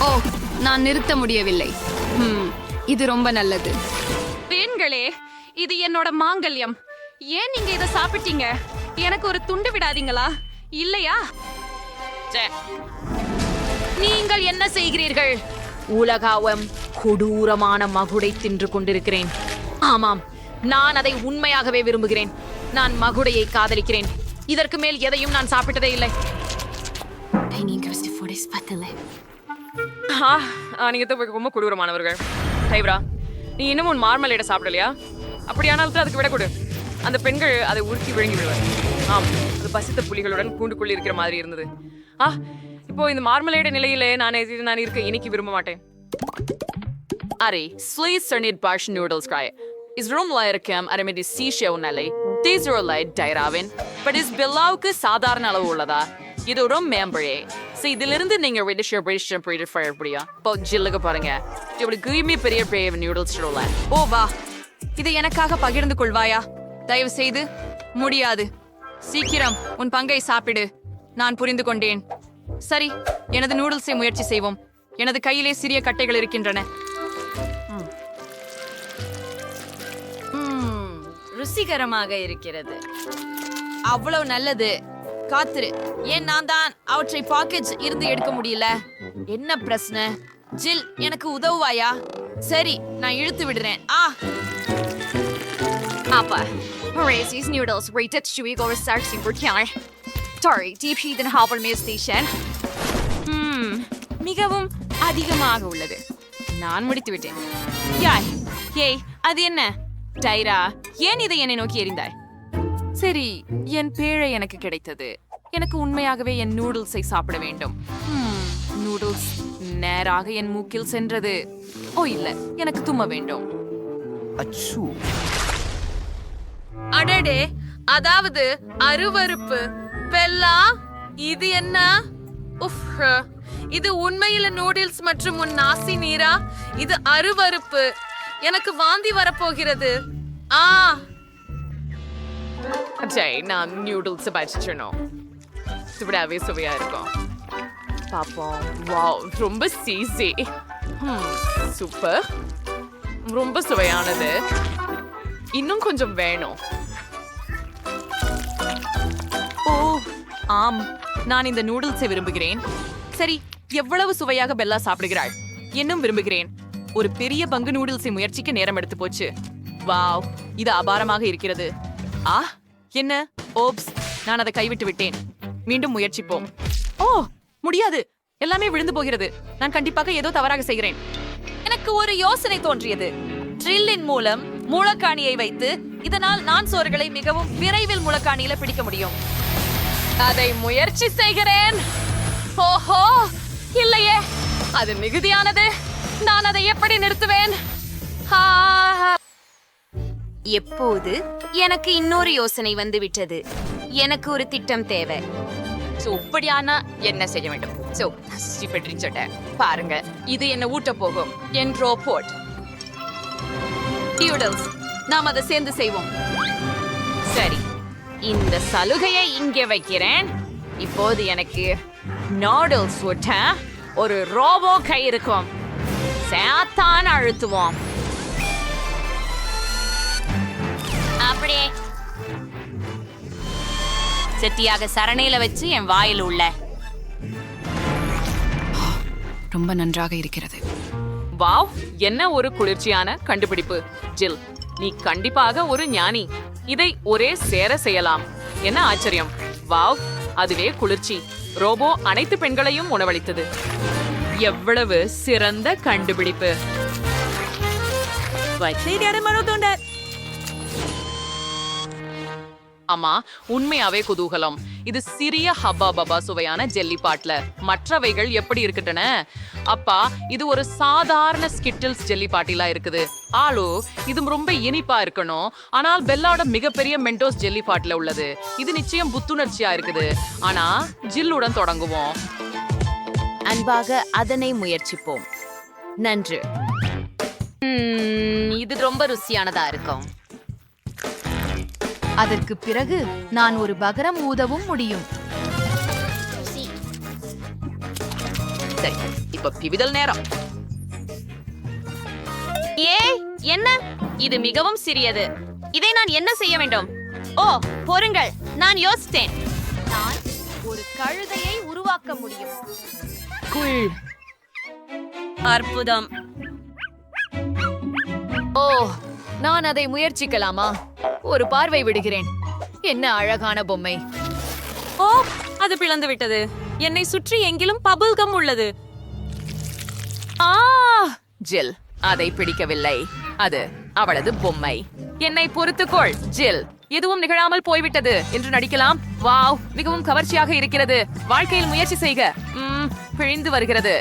ஓ, நான் நிறுத்த முடியவில்லை. இது ரொம்ப நல்லது. பெண்களே, இது என்னோட மாங்கல்யம். ஏன் நீங்க இதை சாப்பிட்டீங்க? எனக்கு ஒரு துண்டு விடாதீங்களா? இல்லையா? நீங்கள் என்ன செய்கிறீர்கள்? உலகாவம் கொடூரமான மகுடை தின்று கொண்டிருக்கிறேன். ஆமாம், நான் அதை உண்மையாகவே விரும்புகிறேன். நான் மகுடையை காதலிக்கிறேன். இதற்கு மேல் எதையும் நான் சாப்பிட்டதே இல்லை. நீங்க ரொம்ப கொடூரமானவர்கள். டைப்ரா, நீ இன்னும் உன் மார்மலேட சாப்பிடலையா? அப்படியானால் அதுக்கு விட கொடு. அந்த பெண்கள் அதை உருக்கி விழுங்கி விடுவார். ஆம், அது பசித்த புலிகளுடன் கூண்டுக்குள் இருக்கிற மாதிரி இருந்தது. இப்போ இந்த மார்மலேட நிலையிலே நான் இருக்க இன்னைக்கு விரும்ப மாட்டேன். அரே, ஸ்லீஸ் சர்னிட் பாஷ் நூடுல்ஸ் காய். Is roomல இருக்கும் அரைமதி சீஷேவ் நிலை தீசுரலை டைராவின். பட் இஸ் பில்லாவுக்கு சாதாரண அளவு உள்ளதா? இது ஒரு மேம்பழே. இதிலிருந்து நீங்க இப்போ ஜில்லுக்கு பாருங்க. இப்படி கிரீமி பெரிய நூடுல்ஸ். ஓ வா, இதை எனக்காக பகிர்ந்து கொள்வாயா? தயவு செய்து. முடியாது. சீக்கிரம் உன் பங்கை சாப்பிடு. நான் புரிந்து கொண்டேன். சரி, எனது நூடுல்ஸை முயற்சி செய்வோம். எனது கையிலே சிறிய கட்டைகள் இருக்கின்றன. ருசிகரமாக இருக்கிறது. அவ்வளவு நல்லது. காத்திரு. ஏன் நான் தான் அவற்றை பாக்கெட் இருந்து எடுக்க முடியல? என்ன பிரச்சனை? ஜில், எனக்கு உதவுவாயா? சரி, நான் இழுத்து விடுறேன். Appa, Horace's noodles rated chewy go research super killer. Sorry, deep heat and half meal station. மிகவும் அதிகமாக உள்ளது. நான் முடித்து விட்டேன். யாய், ஏய், அது என்ன? டைரா, ஏன் இதை என்னை நோக்கி எறிந்தாய்? சரி, என் பேழை எனக்கு கிடைத்தது. எனக்கு உண்மையாகவே என் நூடுல்ஸை சாப்பிட வேண்டும். நூடுல்ஸ் நேராக என் மூக்கில் சென்றது. ஓ இல்ல, எனக்கு தும்ம வேண்டும். அடடே, அதாவது அருவருப்பு. பெல்லா, இது என்ன? இது உண்மையில நூடுல்ஸ் மற்றும் உன் நாசி நீரா? இது அருவருப்பு. எனக்கு வாந்தி வரப்போகிறது. நான் நூடுல்ஸ் பச்சிடணும். விடாவே சுவையா இருக்கும். பாப்போம். வாவ், ரொம்ப சீசி. சூப்பர். ரொம்ப சுவையானது. இன்னும் கொஞ்சம் வேணும். ஓ ஆம், நான் இந்த நூடுல்ஸை விரும்புகிறேன். சரி, எவ்வளவு சுவையாக பெல்லா சாப்பிடுகிறாள். இன்னும் விரும்புகிறேன். ஒரு பெரிய பங்கு நூடுல்ஸை முயற்சிக்க நேரம் எடுத்து போச்சு. வாவ், இது அபாரமாக இருக்கிறது. என்ன? ஓப்ஸ், நான் அதை கைவிட்டு விட்டேன். மீண்டும் முயற்சிப்போம். ஓ, முடியாது. எல்லாமே விழுந்து போகிறது. நான் கண்டிப்பாக ஏதோ தவறாக செய்கிறேன். எனக்கு ஒரு யோசனை தோன்றியது. ட்ரில்லின் மூலம் முளக்காணியை வைத்து இதனால் நான் சோறுகளை மிகவும் விரைவில் முளக்காணியில பிடிக்க முடியும். அதை முயற்சி செய்கிறேன். ஓஹோ, இல்லையே, அது மிகுதியானது. நான் அதை எப்படி நிறுத்துவேன்? எப்போது எனக்கு இன்னொரு யோசனை வந்து விட்டது. எனக்கு ஒரு திட்டம் தேவை. இப்படியானா என்ன செய்ய வேண்டும்? பாருங்க, இது என்ன ஊட்ட போகும். என் ரோபோட் நூடுல்ஸ், நாம் அதை சேர்ந்து செய்வோம். சரி, இந்த சலுகையை இங்கே வைக்கிறேன். இப்போது எனக்கு நூடுல்ஸ் ஊட்ட ஒரு ரோபோ கை இருக்கும். சேத்தான் அழுத்துவோம். அப்படியே செட்டியாக சரணையில வச்சு என் வாயில் உள்ள. ரொம்ப நன்றாக இருக்கிறது. வாவ், என்ன ஒரு குளிர்ச்சியான கண்டுபிடிப்பு. ஜில், நீ கண்டிப்பாக ஒரு ஞானி. இதை ஒரே சேர செய்யலாம். என்ன ஆச்சரியம். வாவ், அதுவே குளிர்ச்சி. ரோபோ அனைத்து பெண்களையும் உணவளித்தது. எவ்வளவு சிறந்த கண்டுபிடிப்பு. ஆமா, உண்மையாவே குதூகலம். இது சிறிய ஹப்பா பபா சுவையான ஜெல்லி பாட்ல. மற்றவைகள் எப்படி இருக்கட்டன? அப்பா, இது ஒரு சாதாரண ஸ்கிட்டில்ஸ் ஜெல்லி பாட்டிலா இருக்குது. ஆளு, இது ரொம்ப இனிப்பா இருக்கணும். ஆனால் பெல்லாவோட மிகப்பெரிய மென்டோஸ் ஜெல்லி பாட்டில உள்ளது. இது நிச்சயம் புத்துணர்ச்சியா இருக்குது. ஆனா ஜில்லுடன் தொடங்குவோம். அன்பாக அதனை முயற்சிப்போம். நன்று. இது ரொம்ப ருசியானதா இருக்கும். அதற்கு பிறகு நான் ஒரு பகரம் ஊதவும் முடியும். சரி, இப்ப பிவிதல் நேரம். ஏய், என்ன? இது மிகவும் சிறியது. இதை நான் என்ன செய்ய வேண்டும்? ஓ, பொறுங்கள், நான் யோசித்தேன். நான் ஒரு கழுதையை உருவாக்க முடியும். அற்புதம். ஓ, நான் அதை முயற்சிக்கலாமா? ஒரு பார்வை விடுகிறேன். என்ன அழகான பொம்மை. ஓ, அது பிளந்து விட்டது. என்னை சுற்றி எங்கிலும் பபிள் கம் உள்ளது. ஆ, ஜில், அதை பிடிக்கவில்லை. அது அவளது பொம்மை. என்னை பொறுத்துக்கொள், ஜில். எதுவும் நிகழாமல் போய்விட்டது என்று நடிக்கலாம். வாவ், மிகவும் கவர்ச்சியாக இருக்கிறது. வாழ்க்கையில் முயற்சி செய்க. பிழிந்து வருகிறது.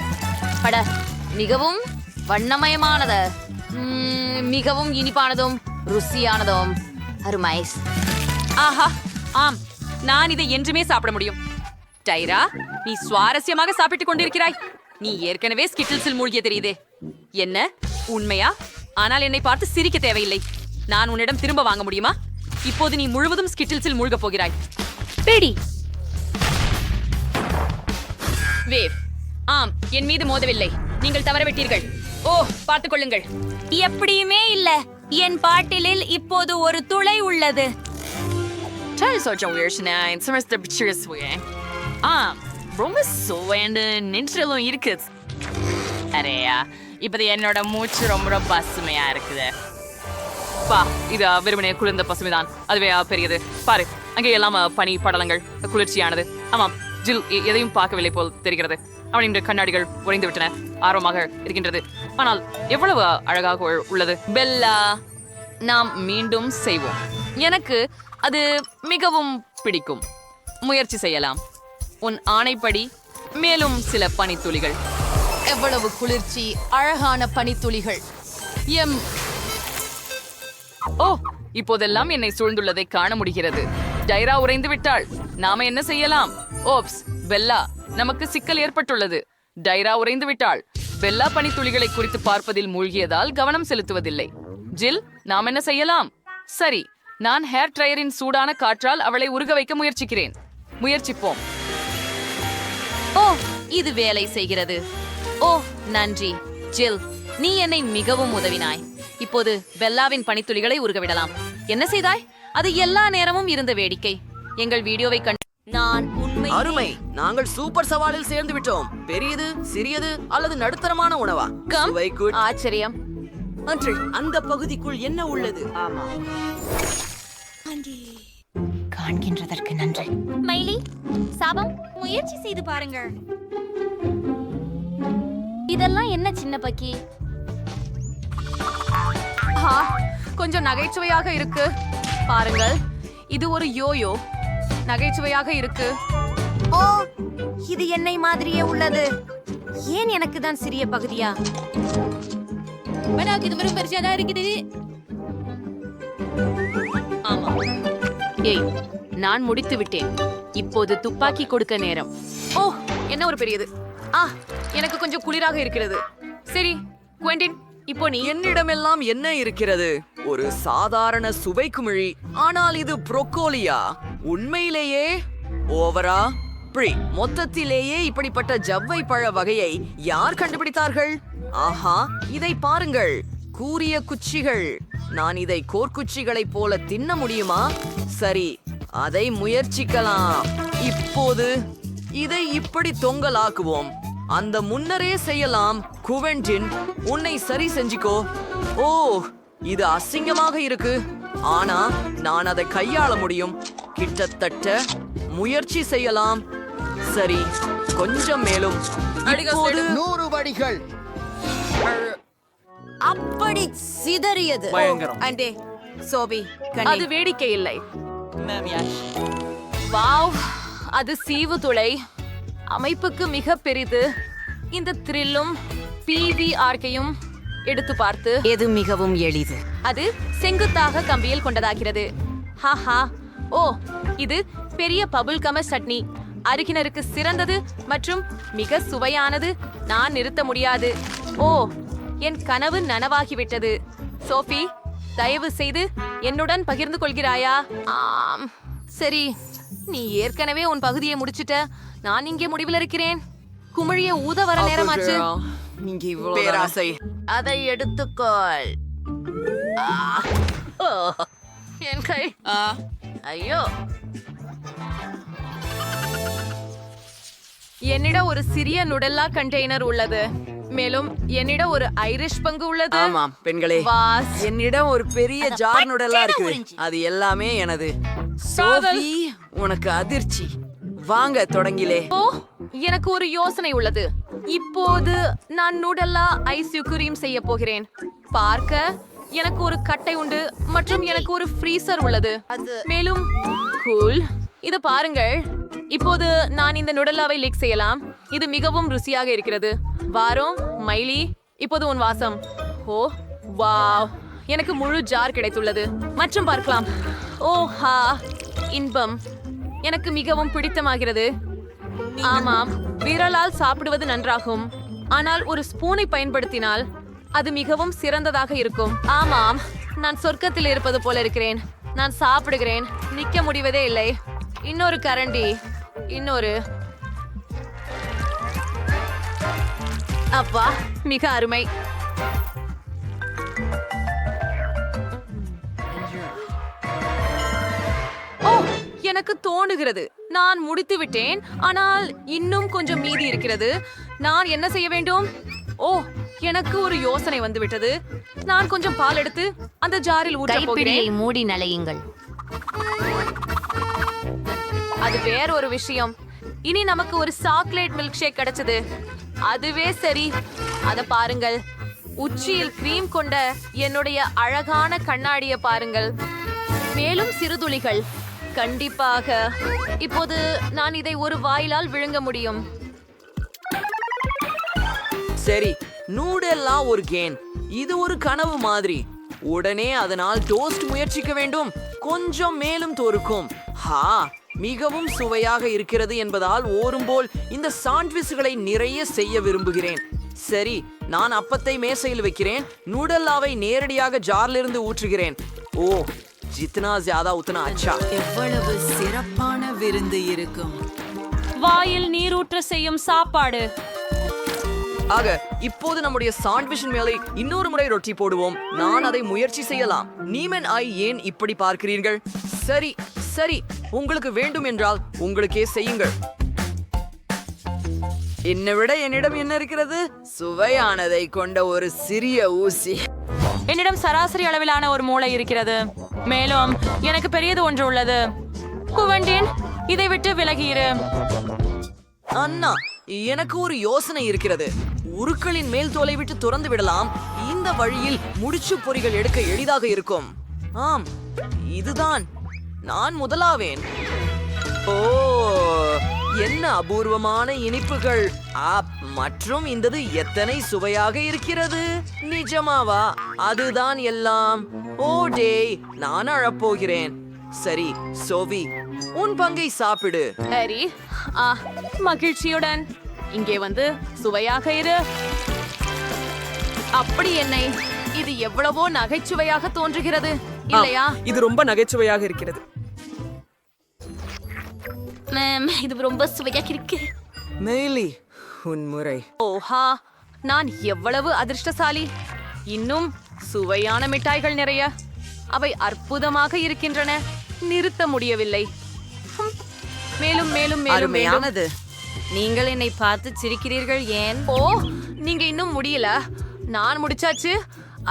பட மிகவும் வண்ணமயமானது. மிகவும் இனிப்பானதும் ருசியானதும். அருமைஸ். ஆஹா, ஆம், நான் இதை என்றுமே சாப்பிட முடியும். டைரா, நீ சுவாரஸ்யமாக சாப்பிட்டுக் கொண்டிருக்கிறாய். நீ ஏற்கனவே ஸ்கிட்டில்ஸில் மூழ்கிய தெரியுதே. என்ன, உண்மையா? ஆனால் என்னை பார்த்து சிரிக்க தேவையில்லை. நான் உன்னிடம் திரும்ப வாங்க முடியுமா? இப்போது நீ முழுவதும் ஸ்கிட்டில்ஸில் மூழ்கப் போகிறாய். பிடி. வேவ். ஆம், என் மீது மோதவில்லை. நீங்கள் தவறவிட்டீர்கள். ஓ, பார்த்துக் கொள்ளுங்கள். எப்படியுமே இல்ல. என் பாட்டிலில் இப்போது ஒரு துளை உள்ளது. ரொம்ப சுவைண்டு நெஞ்சிலும் இருக்கு. அரேயா, இப்ப என்னோட மூச்சு ரொம்ப பசுமையா இருக்குது. பா, இது வெறுமனே குளிர்ந்த பசுமைதான். அதுவே பெரியது. பாரு, அங்கே எல்லாம் பனி படலங்கள். குளிர்ச்சியானது. ஆமாம், ஜில் எதையும் பார்க்கவில்லை போல் தெரிகிறது. அவனின் கண்ணாடிகள் உறைந்து விட்டன. ஆர்வமாக இருக்கின்றது. ஆனால் எவ்வளவு அழகாக உள்ளது. பெல்லா, நாம் மீண்டும் செய்வோம். எனக்கு அது மிகவும் பிடிக்கும். முயற்சி செய்யலாம். உன் ஆணைப்படி மேலும் சில பனித்துளிகள். எவ்வளவு குளிர்ச்சி, அழகான பனித்துளிகள். ஓ, இப்போதெல்லாம் என்னை சூழ்ந்துள்ளதை காண முடிகிறது. டைரா உறைந்து விட்டாள். நாம என்ன செய்யலாம்? ஓப்ஸ், பெல்லா, நமக்கு சிக்கல் ஏற்பட்டுள்ளது. டைரா உறைந்து விட்டாள். பெல்லா பனித்துளிகளை குறித்து பார்ப்பதில் மூழ்கியதால் கவனம் செலுத்துவதில்லை. ஜில், நாம் என்ன செய்யலாம்? சரி, நான் ஹேர் ட்ரையரின் சூடான காற்றால் அவளை உருக வைக்க முயற்சிக்கிறேன். முயற்சிப்போம். ஓ, இது வேலை செய்கிறது. ஓ, நன்றி ஜில், நீ என்னை மிகவும் உதவினாய். இப்போது பெல்லாவின் பனித்துளிகளை உருகவிடலாம். என்ன செய்தாய்? அது எல்லா நேரமும் இருந்த வேடிக்கை. எங்கள் வீடியோவை கண்டு நான் அருமை. நாங்கள் சூப்பர் சவாலில் சேர்ந்து விட்டோம். பெரியது, சிறியது அல்லது நடுத்தரமான உணவா? ஆச்சரியம். அந்த பகுதிக்குள் என்ன உள்ளது? ஆமா, காண்கின்றதற்கு நன்றி. மைலி, சாபம், முயற்சி செய்து பாருங்கள். இதெல்லாம் என்ன சின்ன பக்கி? கொஞ்சம் நகைச்சுவையாக இருக்கு. பாருங்கள், இது ஒரு யோயோ. நகைச்சுவையாக இருக்கு. ஓ, இது என்னை மாதிரியே உள்ளது. ஏன் எனக்கு தான் சிறிய பகுதியா? இது வெறும் பெருசாதான் இருக்குது. ஆமா. ஏய், நான் முடித்து விட்டேன். இப்போது துப்பாக்கி கொடுக்க நேரம். ஓ, என்ன ஒரு பெரியது. எனக்கு கொஞ்சம் குளிராக இருக்கிறது. சரி, குவென்டின், இப்போ நீ. என்னிடமெல்லாம் என்ன இருக்கிறது? ஒரு சாதாரண சுவை குமிழி. ஆனால் இது புரோக்கோலியா? உண்மையிலேயே ஓவரா? மொத்தத்திலேயே இப்படிப்பட்ட ஜவ்வை பழ வகையை யார் கண்டுபிடித்தார்கள்? ஆஹா, இதை பாருங்கள். கூரிய குச்சிகள். நான் இதை கோர்க்குச்சிகளைப் போல தின்ன முடியுமா? சரி, அதை முயற்சிக்கலாம். இப்போது இதை இப்படி தொங்கலாக்குவோம். அந்த முன்னரே செய்யலாம். குவென்டின், உன்னை சரி செஞ்சிக்கோ. ஓ, இது அசிங்கமாக இருக்கு. ஆனா நான் அதை கையாள முடியும். கிட்டத்தட்ட முயற்சி செய்யலாம். சரி, கொஞ்சம் மேலும். இப்போது 100 வடிகள். அப்படி சிதறியது. பயங்கரம். அண்டே, சோபி, அது வேடிக்கை இல்லை. வாவ், அது சீவு துளை அமைப்புக்கு மிக பெரிது. இந்த த்ரில்லும் PVRக்கையும் எடுத்து பார்த்து எது மிகவும் எளிது? அது செங்குத்தாக கம்பியில் கொண்டதாகிறது. ஹாஹா, ஓ, இது பெரிய பபுள் கம சட்னி. அருகினருக்கு சிறந்தது மற்றும் மிக சுவையானது. நான் நிறுத்த முடியாது. ஓ, என் கனவு நனவாகிவிட்டது. சோஃபி, தயவு செய்து என்னுடன் பகிர்ந்து கொள்கிறாயா? ஆம், சரி, நீ ஏற்கனவே உன் பகுதியை முடிச்சிட்ட. நான் இங்கே முடிவில் இருக்கிறேன். குமிழிய ஊத வர நேரமாச்சு. இங்கே பேராசை. அதை எடுத்துக்கொள். ஆ, ஓ, என் கை. ஐயோ, என்னிடம் ஒரு சிறிய நுடல்லா கண்டெய்னர் உள்ளது. மேலும் என்னிடம் ஒரு ஐரிஷ் பங்கு உள்ளது. ஆமாம் பெண்களே, வாஸ். என்னிடம் ஒரு பெரிய ஜார் நுடலா இருக்கு. அது எல்லாமே எனது. சோஃபி, உனக்கு அதிர்ச்சி. வாங்க தொடங்கிலே. ஓ, எனக்கு ஒரு யோசனை உள்ளது. இப்போது நான் நூடல்லா ஐஸ் யுக்குரீம் செய்ய போகிறேன். பார்க்க எனக்கு ஒரு கட்டை உண்டு மற்றும் எனக்கு ஒரு ஃப்ரீசர் உள்ளது. மேலும் கூல், இது பாருங்கள். இப்போது நான் இந்த நுடல்லாவை லீக் செய்யலாம். இது மிகவும் ருசியாக இருக்கிறது. வாரோம் மைலி, இப்போது உன் வாசம். ஓ வாவ், எனக்கு முழு ஜார் கிடைத்துள்ளது. மற்றும் பார்க்கலாம். ஓஹா, இன்பம். எனக்கு மிகவும் பிடித்தமாகிறது. ஆமாம், விரலால் சாப்பிடுவது நன்றாகும். ஆனால் ஒரு ஸ்பூனை பயன்படுத்தினால் அது மிகவும் சிறந்ததாக இருக்கும். ஆமாம், நான் சொர்க்கத்தில் இருப்பது போல இருக்கிறேன். நான் சாப்பிடுகிறேன், நிக்க முடிவதே இல்லை. இன்னொரு கரண்டி, இன்னொரு. அப்பா, மிக அருமை. ஓ, எனக்கு தோணுகிறது நான் முடித்து விட்டேன். ஆனால் இன்னும் கொஞ்சம் மீதி இருக்கிறது. நான் என்ன செய்ய வேண்டும்? ஓ, எனக்கு ஒரு யோசனை வந்து விட்டது. நான் கொஞ்சம் பால் எடுத்து அந்த ஜாரில் ஊற்ற போகிறேன். மூடி நலையுங்கள். அது வேற ஒரு விஷயம். இனி நமக்கு ஒரு சாக்லேட் மில்க் ஷேக் கிடைச்சது. அதுவே சரி. அத பாருங்கள், உச்சியில் கிரீம் கொண்ட என்னுடைய அழகான கண்ணாடியை பாருங்கள். மேலும் சிறுதுளிகள். கண்டிப்பாக. இப்போது நான் இதை ஒரு வாயிலால் விழுங்க முடியும். சரி, நூடெல்லாம் ஒரு கேன். இது ஒரு கனவு மாதிரி. உடனே அதனால் டோஸ்ட் முயற்சிக்க வேண்டும். கொஞ்சம் மேலும் தோறுக்கும். ஹா, மிகவும் சுவையாக இருக்கிறது என்பதால் ஓரும்போல் இந்த சாண்ட்விச்களை நிறைய செய்ய விரும்புகிறேன். சரி, நான் அப்பத்தை மேசையில் வைக்கிறேன். நூடல்லாவை நேரடியாக ஜார்லிருந்து ஊற்றுகிறேன். ஓ, ஜித்னா ஜியாதா உத்னா அச்சா. எவ்வளவு சிறப்பான விருந்து இருக்கும். வாயில் நீரூற்ற செய்யும் சாப்பாடு. ஆக, இப்போது நம்முடைய சாண்ட்விச் மேலே இன்னொரு முறை ரொட்டி போடுவோம். நான் அதை முயற்சி செய்யலாம். நீமன் ஐ ஏன் இப்படி பார்க்கிறீர்கள்? சரி சரி, உங்களுக்கு வேண்டும் என்றால் உங்களுக்கே செய்யுங்கள். என்னை விட என்னிடம் என்ன இருக்கிறது? சுவையானதை கொண்ட ஒரு சிறிய ஊசி. என்னிடம் சராசரி அளவிலான ஒரு மூளை இருக்கிறது. மேலும் எனக்கு பெரியது ஒன்று உள்ளது. குவண்டின், இதை விட்டு விலகியிரு. அண்ணா, எனக்கு ஒரு யோசனை இருக்கிறது. உருக்களின் மேல் தோலை விட்டு துறந்து விடலாம். இந்த வழியில் முடிச்சு பொறிகள் எடுக்க எளிதாக இருக்கும். ஆம், இதுதான். நான் முதலாவேன். ஓ, என்ன அபூர்வமான இனிப்புகள். மற்றும் இந்தது எத்தனை சுவையாக இருக்கிறது. நிஜமாவா? அதுதான் எல்லாம். ஓ டேய், நான் அழப்போகிறேன். சரி, சோவி, உன் பங்கை சாப்பிடு. ஹரி, மகிழ்ச்சியுடன் இங்கே வந்து சுவையாக இரு. அப்படி என்னை இது எவ்வளவோ நகைச்சுவையாக தோன்றுகிறது இல்லையா? இது ரொம்ப நகைச்சுவையாக இருக்கிறது. இது ரொம்ப சுவையாக இருக்கு. மெய்லி, உன் முறை. ஓஹா, நான் எவ்வளவு அதிர்ஷ்டசாலி. இன்னும் சுவையான மிட்டாய்கள் நிறைய. அவை அற்புதமாக இருக்கின்றன. நிறுத்த முடியவில்லை. மேலும் மேலும் மேலும் மேலும். அருமையானது. நீங்கள் என்னை பார்த்து சிரிக்கிறீர்கள் ஏன்? ஓ, நீங்க இன்னும் முடியல. நான் முடிச்சாச்சு.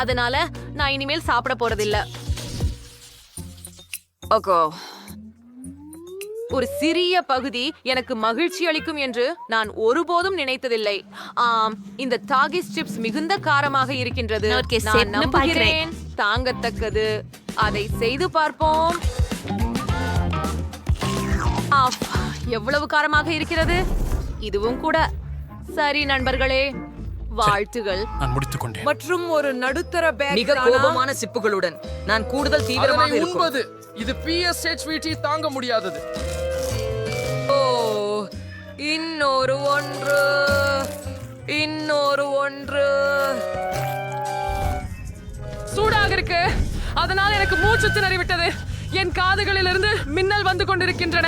அதனால நான் இனிமேல் சாப்பிட போறதில்ல. ஓகோ, ஒரு சிறிய பகுதி எனக்கு மகிழ்ச்சி அளிக்கும் என்று நான் ஒருபோதும் நினைத்ததில்லை. ஆம், இந்த டாகிஸ் சிப்ஸ் மிகுந்த காரமாக இருக்கின்றது. நான் நம்புகிறேன் தாங்கத்தக்கது. அதை செய்து பார்ப்போம். எவ்வளவு காரமாக இருக்கிறது. இதுவும் கூட. சரி நண்பர்களே, வாழ்த்துகள். நான் முடித்துக் கொண்டேன். மற்றும் ஒரு நடுத்தர பேக் மிக கோபமான சிப்புகளுடன் நான் கூடுதல் தீவிரமாக இருக்கும். இது PSHVT தாங்க முடியாதது. ஓ, இன்னொரு ஒன்று. சூடாக இருக்கு. அதனால் எனக்கு மூச்சு திணறி விட்டது. என் காதுகளிலிருந்து மின்னல் வந்து கொண்டிருக்கின்றன.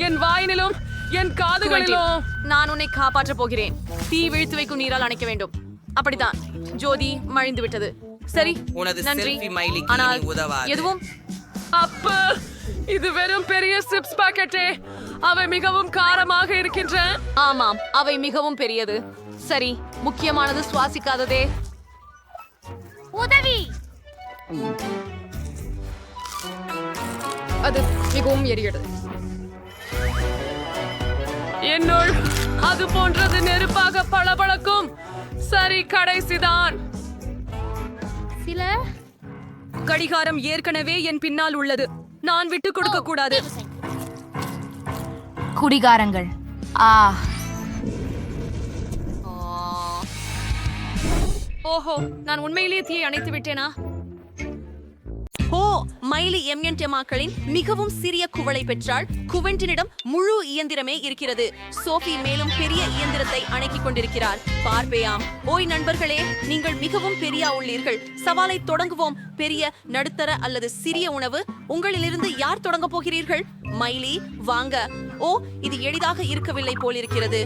என் வாயினிலும் என் காதுகளிலும். நான் உன்னை காப்பாற்றப் போகிறேன். தீ வீழ்த்து வைக்கும் நீரால் அணைக்க வேண்டும். அப்படித்தான். ஜோதி மழிந்து விட்டது. சரி, உனது நன்றி. selfie மைலிக்கு ஆனால் இனி உதவாது. எதுவும் அப்ப இது வெறும் பெரிய சிப்ஸ் பாக்கெட்டே. அவை மிகவும் காரமாக இருக்கின்றன. ஆமாம், அவை மிகவும் பெரியது. சரி, முக்கியமானது சுவாசிக்காததே. உதவி. அது மிகவும் எரிகிறது. என்னுள் அது போன்றது நெருப்பாக பளபளக்கும். சரி, கடைசிதான். சில கடிகாரம் ஏற்கனவே என் பின்னால் உள்ளது. நான் விட்டு கொடுக்க கூடாது. குடிகாரங்கள். ஓஹோ, நான் உண்மையிலேயே தீயை அணைத்து விட்டேனா? ஓ, மைலி எம்என்டெமாக்களின் மிகவும் சிறிய குவளை பெற்றாள். குவென்டினிடம் முழு இயந்திரமே இருக்கிறது. சோஃபி மேலும் பெரிய இயந்திரத்தை அணைக்கிக் கொண்டிருக்கிறார். பார்ப்பேயாம். ஓய் நண்பர்களே, நீங்கள் மிகவும் பெரியா உள்ளீர்கள். சவாலை தொடங்குவோம். பெரிய, நடுத்தர அல்லது சிறிய உணவு. உங்களிலிருந்து யார் தொடங்க போகிறீர்கள்? மைலி, வாங்க. ஓ, இது எளிதாக இருக்கவில்லை போலிருக்கிறது.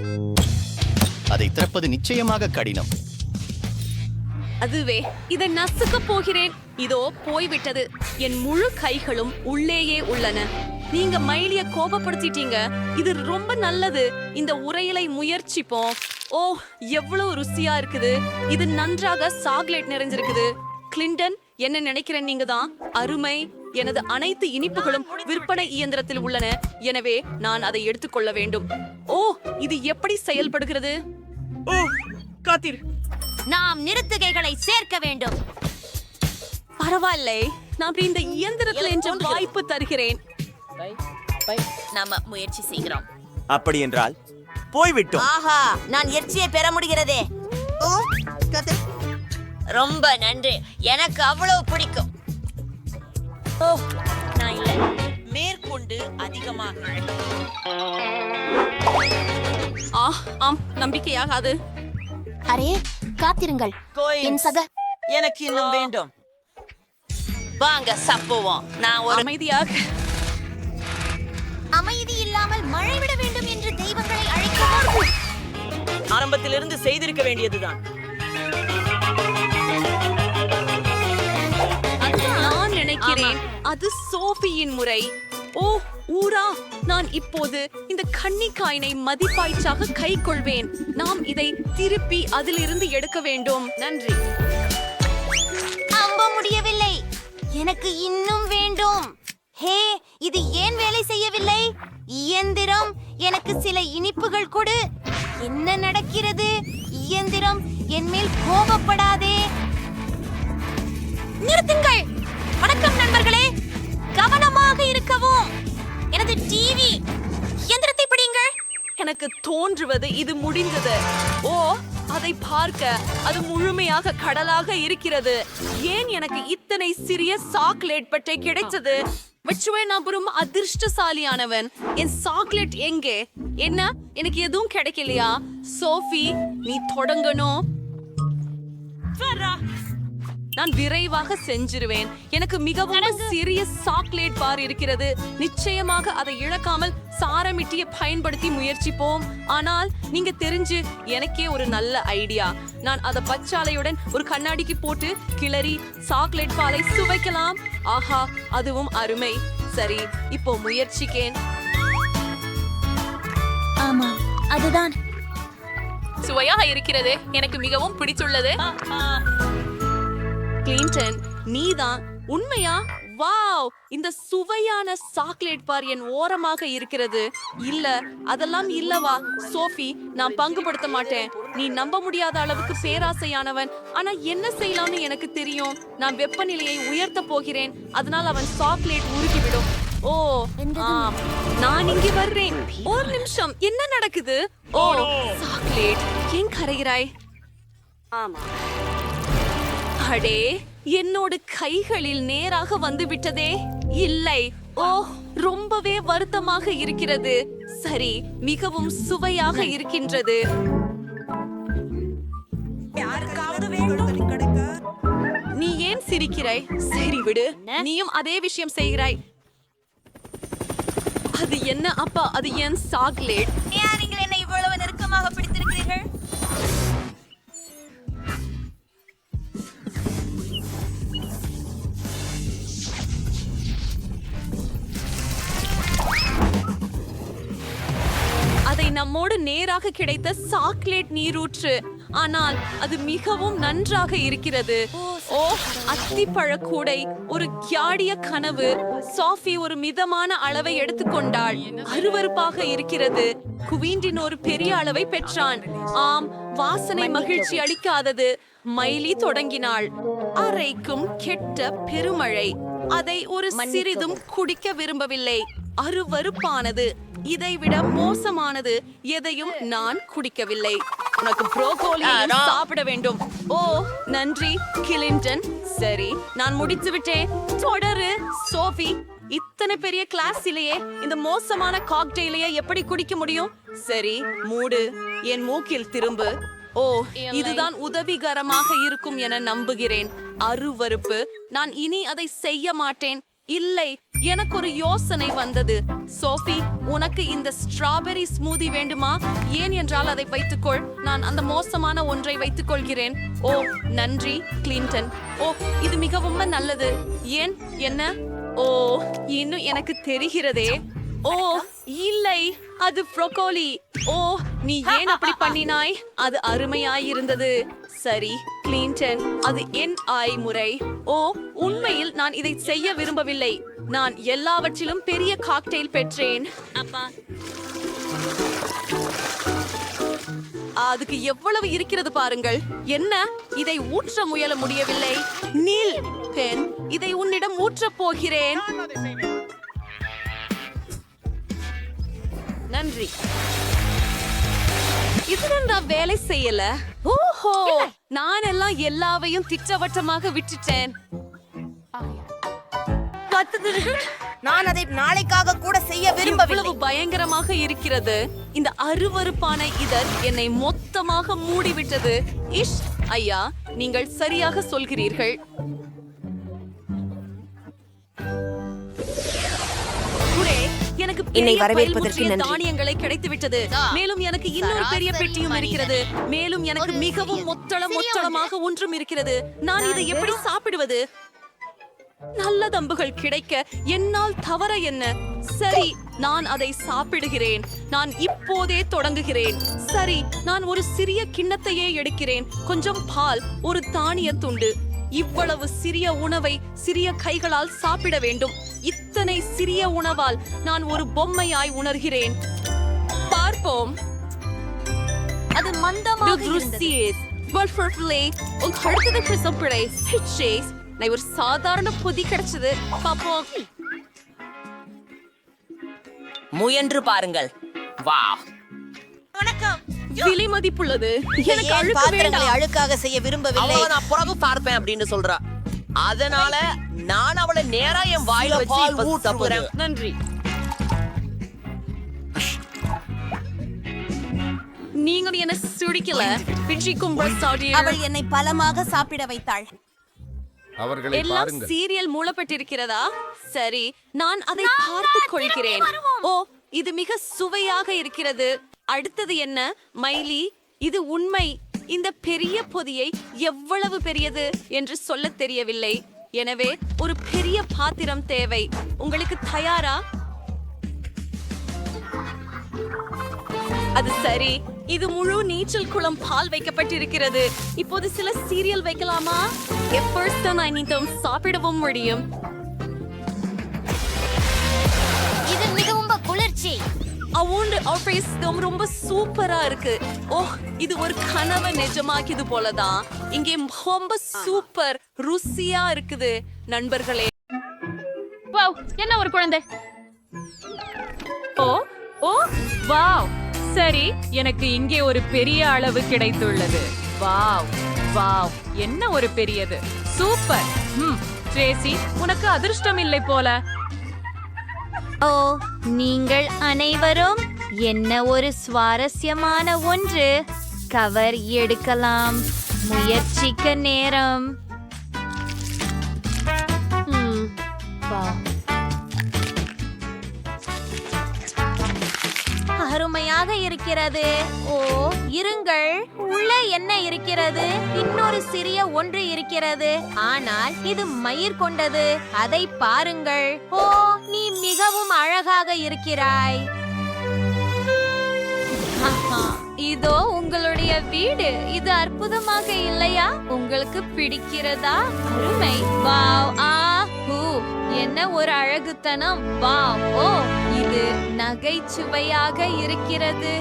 அதை திறப்பது நிச்சயமாக கடினம். அதுவே, இதை நசுக்க போகிறேன். இதோ போய்விட்டது. என் முழு கைகளும் உள்ளேயே உள்ளன. நீங்க மைலிய கோபப்படுத்திட்டீங்க. இது ரொம்ப நல்லது. இந்த உரையலை முயற்சிப்போம். ஓ, எவ்வளவு ருசியா இருக்குது. இது நன்றாக சாக்லேட் நிறைஞ்சிருக்குது. கிளின்டன், என்ன நினைக்கிறேன் நீங்க தான் அருமை. எனது அனைத்து இனிப்புகளும் விற்பனை இயந்திரத்தில் உள்ளன. எனவே நான் அதை எடுத்துக்கொள்ள வேண்டும். ஓ, இது எப்படி செயல்படுகிறது? ஓ, காத்திரு. நாம் நிறுத்துகைகளை சேர்க்க வேண்டும். பரவாயில்லை, நான் இந்த இயந்திரத்தில் என்ற வாய்ப்பு தருகிறேன். நாம முயற்சி செய்கிறோம். அப்படி என்றால் போய்விட்டோம். ஆஹா, நான் எர்ச்சியை பெற முடிகிறதே. ரொம்ப நன்றி. எனக்கு அவ்வளவு பிடிக்கும். ஓ, நான் இல்லை. மேற்கொண்டு அதிகமாக. ஆம், நம்பிக்கையாகாது. அரே, காத்திருங்கள். என் சக எனக்கு இன்னும் வேண்டும். வாங்க சப்புவோம். நான் ஒரு அமைதியாக. அமைதி இல்லாமல் மழை விட வேண்டும் என்று தெய்வங்களை அழைக்கிறார்கள். ஆரம்பத்திலிருந்து செய்திருக்க வேண்டியதுதான். நான் நினைக்கிறேன் அது சோஃபியின் முறை. ஓ, ஊரா, நான் இப்போது இந்த கன்னிக்காயினை மதிப்பாய்ச்சாக கை கொள்வேன். நாம் இதை திருப்பி அதிலிருந்து எடுக்க வேண்டும். நன்றி. நம்ப முடியவில்லை. எனக்கு இன்னும் வேண்டும். ஹே, இது ஏன் வேலை செய்யவில்லை? இயந்திரம், எனக்கு சில இனிப்புகள் கொடு. என்ன நடக்கிறது? இயந்திரம், என் மேல் கோபப்படாதே. நிறுத்துங்கள். வணக்கம் நண்பர்களே, கவனமாக இருக்கவும். எனது டிவி இயந்திரத்தை பிடியுங்கள். எனக்கு தோன்றுவது இது முடிந்தது. ஓ, அதை பார்க்க அது முழுமையாக கடலாக இருக்கிறது. ஏன் எனக்கு இத்தனை சிறிய சாக்லேட் பட்டை கிடைத்தது? வெச்சுவே, நான் ஒரு அதிர்ஷ்டசாலியானவன். என் சாக்லேட் எங்கே? என்ன, எனக்கு எதுவும் கிடைக்கலையா? சோஃபி, நீ தொடங்கணும். நான் விரைவாக செஞ்சிருவேன். எனக்கு மிகவும் சிறிய சாக்லேட் பார் இருக்கிறது. நிச்சயமாக அதை இழக்காமல் சாரமிட்டியை பயன்படுத்தி முயற்சிப்போம். ஆனால் நீங்க தெரிஞ்சு எனக்கே ஒரு நல்ல ஐடியா. நான் அதை பச்சாலையுடன் ஒரு கண்ணாடிக்கு போட்டு கிளறி சாக்லேட் பாலை சுவைக்கலாம். ஆஹா, அதுவும் அருமை. சரி, இப்போ முயற்சிக்கேன். ஆமா, அதுதான். சுவையாக இருக்கிறது. எனக்கு மிகவும் பிடித்துள்ளது. கிளின்டன், நீதான் உண்மையா? வாவ், இந்த சுவையான சாக்லேட் பார் என் ஓரமாக இருக்கிறது. இல்ல, அதெல்லாம் இல்லவா? சோஃபி, நான் பங்குபடுத்த மாட்டேன். நீ நம்ப முடியாத அளவுக்கு பேராசையானவன். ஆனா என்ன செய்யலாம்னு எனக்கு தெரியும். நான் வெப்பநிலையை உயர்த்த போகிறேன். அதனால் அவன் சாக்லேட் உருகிவிடும். ஓ ஆம் நான் இங்கே வர்றேன். ஒரு நிமிஷம், என்ன நடக்குது? ஓ சாக்லேட், ஏன் கரைகிறாய்? ஆமா, அடே, என்னோட கைகளில் நேராக வந்து விட்டதே. இல்லை, ஓ ரொம்பவே வருத்தமாக இருக்கிறது. சரி, மிகவும் சுவையாக இருக்கின்றது. நீ ஏன் சிரிக்கிறாய்? சரி விடு, நீயும் அதே விஷயம் செய்கிறாய். அது என்ன அப்பா? அது என் சாக்லேட். ஏன் நீங்கள் என்னை இவ்வளவு நெருக்கமாக பிடித்திருக்கிறீர்கள்? அதை நம்மோடு நேராக கிடைத்த சாக்லேட் நீரூற்று. ஆனால் அது மிகவும் நன்றாக இருக்கிறது. ஓ அத்திப்பழ கூடை, ஒரு கியாடிய கனவு. சாஃபி ஒரு மிதமான அளவை எடுத்துக்கொண்டாள். அருவருப்பாக இருக்கிறது. குவீண்டின் ஒரு பெரிய அளவை பெற்றான். ஆம், வாசனை மகிழ்ச்சி அளிக்காதது. மைலி தொடங்கினாள். அரைக்கும் கெட்ட பெருமழை. அதை ஒரு சிறிதும் குடிக்க விரும்பவில்லை. அருவருப்பானது. இதைவிட மோசமானது எதையும் நான் குடிக்கவில்லை. உனக்கு புரோக்கோலியையும் சாப்பிட வேண்டும். ஓ நன்றி கிளின்டன். சரி, நான் முடித்து விட்டேன். தொடரு சோஃபி. இத்தனை பெரிய கிளாஸிலேயே இந்த மோசமான காக்டெயிலையே எப்படி குடிக்க முடியும்? சரி, மூடு. என் மூக்கில் திரும்பு. ஓ இதுதான் உதவிகரமாக இருக்கும் என நம்புகிறேன். அருவருப்பு. நான் இனி அதை செய்ய மாட்டேன். இல்லை, எனக்கு ஒரு யோசனை வந்தது. சோஃபி, உனக்கு இந்த ஸ்ட்ராபெரி ஸ்மூதி வேண்டுமா? ஏன் என்றால் அதை வைத்துக்கொள். நான் அந்த மோசமான ஒன்றை வைத்துக் கொள்கிறேன். ஓ நன்றி கிளின்டன். ஓ இது மிகவும் நல்லது. ஏன்? என்ன? ஓ இன்னும் எனக்கு தெரிகிறதே. ஓ இல்லை, அது ப்ரோக்கோலி. ஓ நீ ஏன் அப்படி பண்ணினாய்? அது அருமையாயிருந்தது. சரி கிளின்டன், அது என் முறை. ஓ உண்மையில் நான் இதை செய்ய விரும்பவில்லை. நான் எல்லாவற்றிலும் பெரிய காக்டெயில் பெற்றேன். அப்பா, அதுக்கு எவ்வளவு இருக்கிறது பாருங்கள். என்ன? இதை ஊற்ற முயல முடியவில்லை. நீல் பெண், இதை உன்னிடம் ஊற்றப் போகிறேன். நன்றி. இதுதான் நான் வேலை செய்யல. ஓஹோ, நான் எல்லாம் எல்லாவையும் திட்டவட்டமாக விட்டுட்டேன். நான் அதை நாளைக்காக கூட செய்ய விரும்பவில்லை. இவ்வளவு பயங்கரமாக இருக்கிறது. இந்த அருவருப்பான இதழ் என்னை மொத்தமாக மூடிவிட்டது. இஷ் ஐயா, நீங்கள் சரியாக சொல்கிறீர்கள். எனக்கு என்னை வரவேற்பதற்கு நன்றி. தானியங்களை கிடைத்துவிட்டது. மேலும் எனக்கு இன்னொரு பெரிய பெட்டியும் இருக்கிறது. மேலும் எனக்கு மிகவும் மொத்தளமாக ஒன்றும் இருக்கிறது. நான் இதை எப்படி சாப்பிடுவது? நல்ல தம்புகள் கிடைக்க என்னால் தவற என்ன? சரி, நான் அதை சாப்பிடுகிறேன். நான் இப்போதே தொடங்குகிறேன். சரி, நான் ஒரு சிறிய கிண்ணத்தையே எடுக்கிறேன். கொஞ்சம் பால், ஒரு தானிய துண்டு. இவ்வளவு சிறிய உணவை சிறிய கைகளால் சாப்பிட வேண்டும். இத்தனை சிறிய உணவால் நான் ஒரு பொம்மையாய் உணர்கிறேன். பார்ப்போம். அது மந்தமாக இருந்தது. நான் ஒரு சாதாரண பொதி கிடைச்சது. பாப்போம். முயன்று பாருங்கள். வா, வணக்கம். விலை மதிப்புள்ளது. எனக்கு அழுக்கு பாத்திரங்களை வேண்டாம். அழுக்காக செய்ய விரும்பவில்லை. அவளை நான் பிறகு பார்ப்பேன் அப்படின்னு சொல்றா. அதனால நான் அவளை நேரா என் வாயில வச்சு இப்ப சாப்பிடுறேன். நன்றி. நீங்க என்ன சுடிக்கல. பிச்சிக்கும் அவள் என்னை பலமாக சாப்பிட வைத்தாள். அவர்களை எல்லாம் பாருங்கள். சீரியல் மூலப்பட்டிருக்கிறதா? சரி, நான் அதை பார்த்துக் கொள்கிறேன். ஓ இது மிக சுவையாக இருக்கிறது. அடுத்தது என்ன? மைலி, இது உண்மை. இந்த பெரிய பொதியை எவ்வளவு பெரியது என்று சொல்ல தெரியவில்லை. எனவே ஒரு பெரிய பாத்திரம் தேவை. உங்களுக்கு தயாரா? அது சரி. இது முழு நீச்சல் குளம் பால் வைக்கப்பட்டிருக்கிறது. இப்போது சில சீரியல் வைக்கலாமா? எப்போதும் நீங்களும் சாப்பிடவும் முடியும். இது மிகவும் குளிர்ச்சி. ரொம்ப சூப்பரா இருக்கு. ஓ இது ஒரு கனவை நிஜமாக்கியது போலதான். இங்கே ரொம்ப சூப்பர் ருசியா இருக்குது நண்பர்களே. வாவ், என்ன ஒரு குழந்தை. ஓ ஓ வாவ், சரி, எனக்கு இங்கே ஒரு பெரிய அளவு கிடைத்துள்ளது. வாவ் வாவ், என்ன ஒரு பெரியது. சூப்பர். ட்ரேசி, உனக்கு அதிர்ஷ்டம் இல்லை போல. ஓ, நீங்கள் அனைவரும் என்ன ஒரு சுவாரஸ்யமான ஒன்று. கவர் எடுக்கலாம். முயற்சிக்க நேரம். அருமையாக இருக்கிறது. ஓ, இருங்கள், உள்ள என்ன இருக்கிறது? இன்னொரு சிறிய ஒன்று இருக்கிறது, ஆனால் இது மயிர் கொண்டது. அதை பாருங்கள். ஓ, நீ மிகவும் அழகாக இருக்கிறாய். இதோ உங்களுடைய வீடு. இது அற்புதமாக இல்லையா? உங்களுக்கு பிடிக்கிறதா? அருமை. வாவ். என்ன ஒரு அழகுத்தனம். வாவ். ஓ, இது நகைச்சுவையாக இருக்கிறது.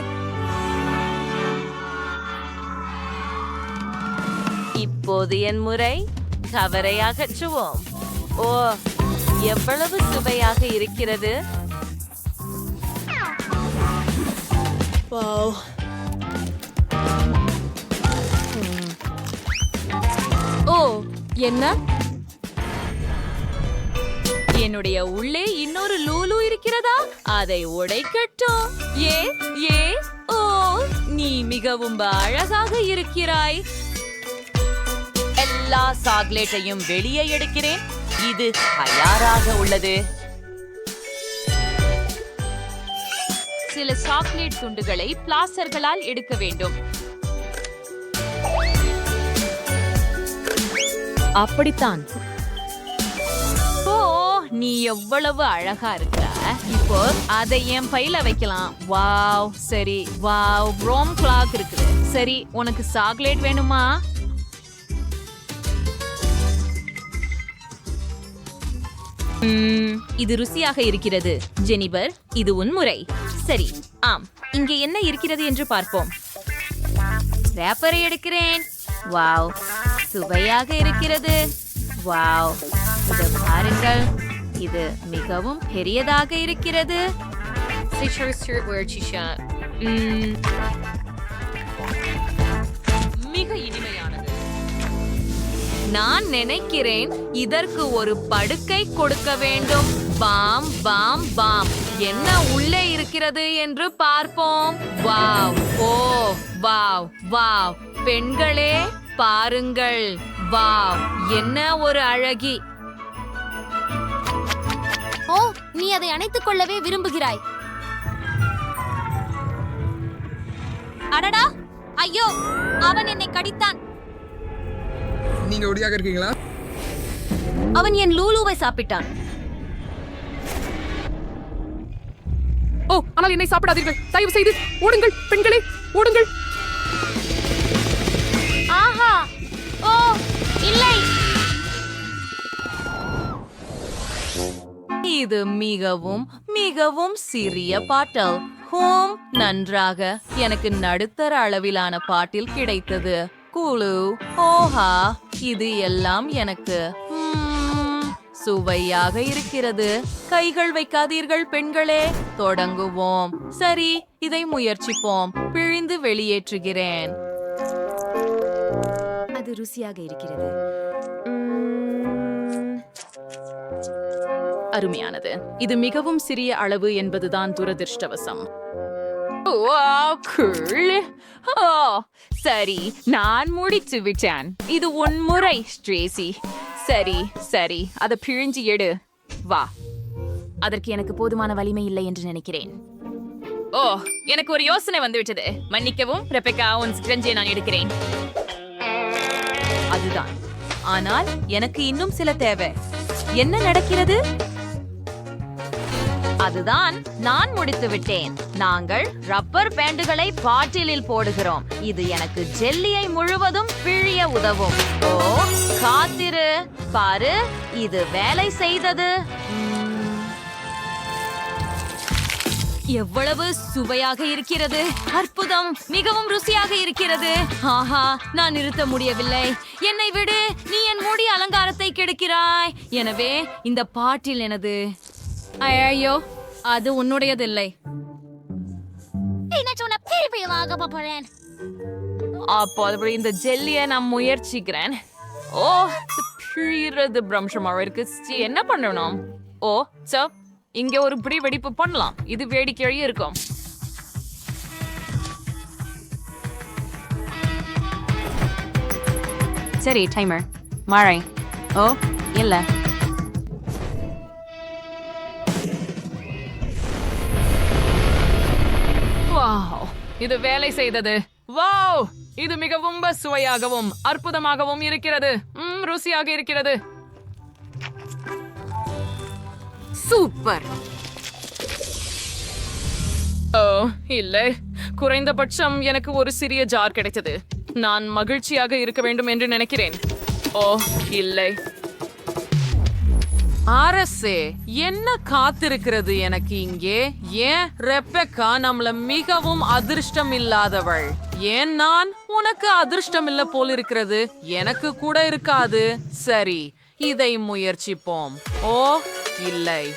இப்போது என் முறை. கவரை அகற்றுவோம். ஓ, எவ்வளவு சுவையாக இருக்கிறது. ஓ, என்ன? என்னுடைய உள்ளே இன்னொரு லூலு இருக்கிறதா? அதை உடைக்கட்டும். ஏ ஏ ஓ, நீ மிகவும் அழகாக இருக்கிறாய். எல்லா சாக்லேட்டையும் வெளியே எடுக்கிறேன். இது தயாராக உள்ளது. சில சாக்லேட் துண்டுகளை பிளாஸ்டர்களால் எடுக்க வேண்டும். அப்படித்தான். ஓ, நீ எவ்வளவு அழகா இருக்க. இப்போ அதை என் பையில வைக்கலாம். வாவ், சரி. வாவ், ரோம் கிளாக் இருக்குது. சரி, உனக்கு சாக்லேட் வேணுமா? இது ருசியாக இருக்கிறது. ஜெனிபர், இது உன் முறை. சரி, ஆம். இங்கே என்ன இருக்கிறது என்று பார்ப்போம். ரேப்பரை எடுக்கிறேன். வாவ், சுவையாக இருக்கிறது. வாவ், இது பாருங்கள். இது மிகவும் பெரியதாக இருக்கிறது. மிக இனிமையானது. நான் நினைக்கிறேன் இதற்கு ஒரு படுக்கை கொடுக்க வேண்டும். Bam bam bam. என்ன உள்ளே இருக்கிறது என்று பார்ப்போம். வாவ். Oh, wow wow. பெண்களே, பாருங்கள். வாவ், என்ன ஒரு அழகி. ஓ, நீ அதை அணைத்துக் கொள்ளவே விரும்புகிறாய். அடடா, ஐயோ, அவன் என்னை கடித்தான். நீங்க ஒடியாக இருக்கீங்களா? அவன் என் லூலுவை சாப்பிட்டான். ஓ, ஆனால் என்னை சாப்பிடாதீர்கள். தயவு செய்து ஓடுங்கள் பெண்களே, ஓடுங்கள். ஆஹா. ஓ, இல்லை. இது மிகவும் மிகவும் சிறிய பாட்டில். ஹோம், நன்றாக. எனக்கு நடுத்தர அளவிலான பாட்டில் கிடைத்தது. குழு. ஓஹா, இது எல்லாம் எனக்கு சுவையாக இருக்கிறது. கைகள் வைக்காதீர்கள் பெண்களே. தொடங்குவோம். சரி, இதை முயற்சிப்போம். பிழிந்து வெளியேற்றுகிறேன். அது ருசியாக இருக்கிறது. அருமையானது. இது மிகவும் சிறிய அளவு என்பதுதான் துரதிர்ஷ்டவசம். சரி, நான் முடித்து விட்டேன். இது உன் முறை, ஸ்ட்ரேசி. சரி சரி, அதை பிழிஞ்சு எடு. வா. அதற்கு எனக்கு போதுமான வலிமை இல்லை என்று நினைக்கிறேன். ஓ, எனக்கு ஒரு யோசனை வந்துவிட்டது. மன்னிக்கவும் ரெபெக்கா, உன் ஸ்க்ரஞ்சை நான் எடுக்கிறேன். அதுதான். ஆனால் எனக்கு இன்னும் சில தேவை. என்ன நடக்கிறது? அதுதான், நான் முடித்து விட்டேன். நாங்கள் ரப்பர் பேண்டுகளை பாட்டிலில் போடுகிறோம். இது எனக்கு ஜெல்லியை முழுவதும் பிழிய உதவும். ஓ, காத்திரு, பாரு, இது வேலை செய்தது. எவ்வளவு சுவையாக இருக்கிறது! அற்புதம்! மிகவும் ருசியாக இருக்கிறது! ஆஹா, நான் நிறுத்த முடியவில்லை. என்னை விடு, நீ என் முடி அலங்காரத்தை கெடுக்கிறாய். எனவே இந்த பாட்டில் எனது. ஐயோ, அது உன்னுடையதில்லை. அப்போ இந்த ஜெல்லியை நான் முயற்சிக்கிறேன். ஓ, பிழிறது பிரம்சமாக இருக்கு. என்ன பண்ணணும்? ஓ, இங்க ஒரு பிடி வெடிப்பு பண்ணலாம். இது வேடிக்கையே இருக்கும். சரி, டைமர். மழை. ஓ, இல்ல. வாவ், இது வேலை செய்தது. வாவ், இது மிகவும் சுவையாகவும் அற்புதமாகவும் இருக்கிறது. ருசியாக இருக்கிறது. சூப்பர். ஓ, இல்லை, குறைந்தபட்சம் எனக்கு ஒரு சிறிய ஜார் கிடைத்தது. நான் மகிழ்ச்சியாக இருக்க வேண்டும் என்று நினைக்கிறேன். ஓ, இல்லை. அரசே, என்ன காத்திருக்கிறது எனக்கு இங்கே? ஏன் ரெபெக்கா நம்மள மிகவும் அதிர்ஷ்டம் இல்லாதவள்? ஏன் நான் உனக்கு அதிர்ஷ்டம் இல்ல போல் இருக்கிறது? எனக்கு கூட இருக்காது. சரி, இதை முயற்சிப்போம். ஓ, இல்லை.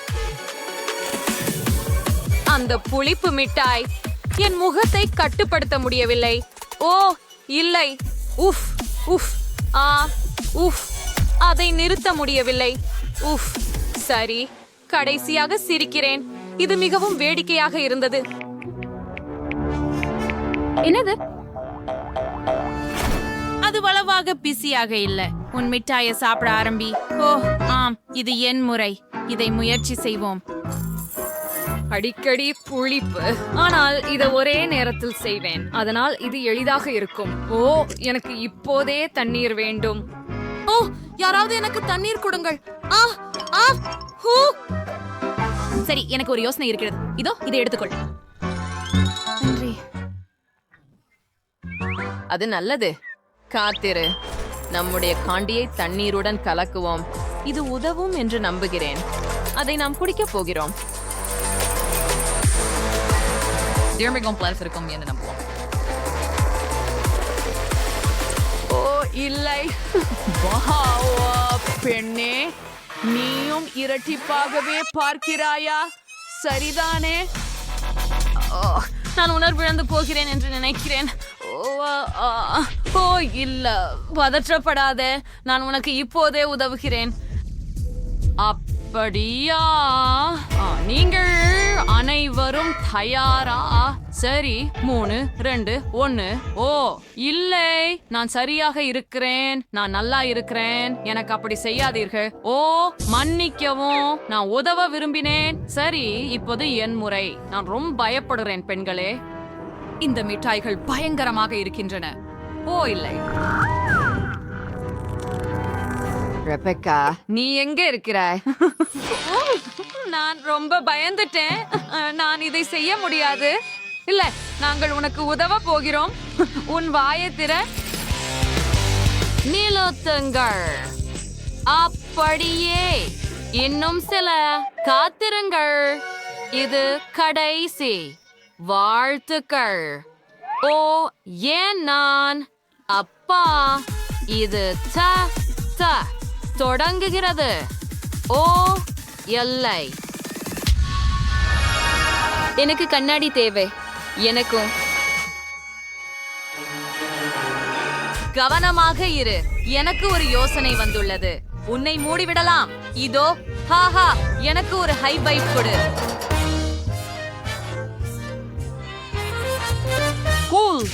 அந்த புளிப்பு மிட்டாய் என் முகத்தை கட்டுப்படுத்த முடியவில்லை. ஓ, இல்லை. உஃப் உஃப் உஃப், அதை நிறுத்த முடியவில்லை. உஃப். சரி, கடைசியாக சிரிக்கிறேன். இது மிகவும் வேடிக்கையாக இருந்தது. என்னது? அது வளவாக பிஸியாக இல்ல. உன் மிட்டாயை சாப்பிட ஆரம்பி. ஓ, ஆம், இது என் முறை. இதை முயற்சி செய்வோம். அடிக்கடி புளிப்பு, ஆனால் இதை ஒரே நேரத்தில் செய்வேன். அதனால் இது எளிதாக இருக்கும். ஓ, எனக்கு இப்போதே தண்ணீர் வேண்டும். ஓ, யாராவது எனக்கு தண்ணீர் கொடுங்கள். சரி, எனக்கு ஒரு யோசனை இருக்கிறது. இதோ, இதை எடுத்துக்கொள். நன்றி. அது நல்லது. காத்திரு. நம்முடைய காண்டியை தண்ணீருடன் கலக்குவோம். இது உதவும் என்று நம்புகிறேன். அதை நாம் குடிக்கப் போகிறோம். பிளான்ஸ் இருக்கும் என்று நம்புவோம். ஓ, இல்லை. பெண்ணே, நீயும் இரட்டிப்பாகவே பார்க்கிறாயா? சரிதானே? நான் உணர்விழந்து போகிறேன் என்று நினைக்கிறேன். ஓ, இல்ல, பதற்றப்படாத. நான் உனக்கு இப்போதே உதவுகிறேன். அப்படியா? நீங்கள் அனைவரும் தயாரா? சரி, 3, 2, 1. ஓ, இல்லை, நான் சரியாக இருக்கிறேன். நான் நல்லா இருக்கிறேன். எனக்கு அப்படி செய்யாதீர்கள். ஓ, மன்னிக்கவும், நான் உதவ விரும்பினேன். சரி, இப்போது என் முறை. நான் ரொம்ப பயப்படுறேன் பெண்களே. இந்த மிட்டாய்கள் பயங்கரமாக இருக்கின்றன. ஓ, இல்லை. ரெபெக்கா, நீ எங்க இருக்கிறாய்? நான் ரொம்ப பயந்துட்டேன். நான் இதை செய்ய முடியாது. இல்ல, நாங்கள் உனக்கு உதவ போகிறோம். உன் வாயை திற. நிலுத்துங்கள். அப்படியே. இன்னும் சில. காத்திருங்கள். இது கடைசி. வாழ்த்துக்கள். ஓ, ஏன் நான்? அப்பா, இது தொடங்குகிறது. ஓ, எல்லை. எனக்கு கண்ணாடி தேவை. எனக்கும். கவனமாக இரு. எனக்கு ஒரு யோசனை வந்துள்ளது. உன்னை மூடிவிடலாம். இதோ, ஹாஹா, எனக்கு ஒரு ஹை ஃபைவ் கொடு. கூல்.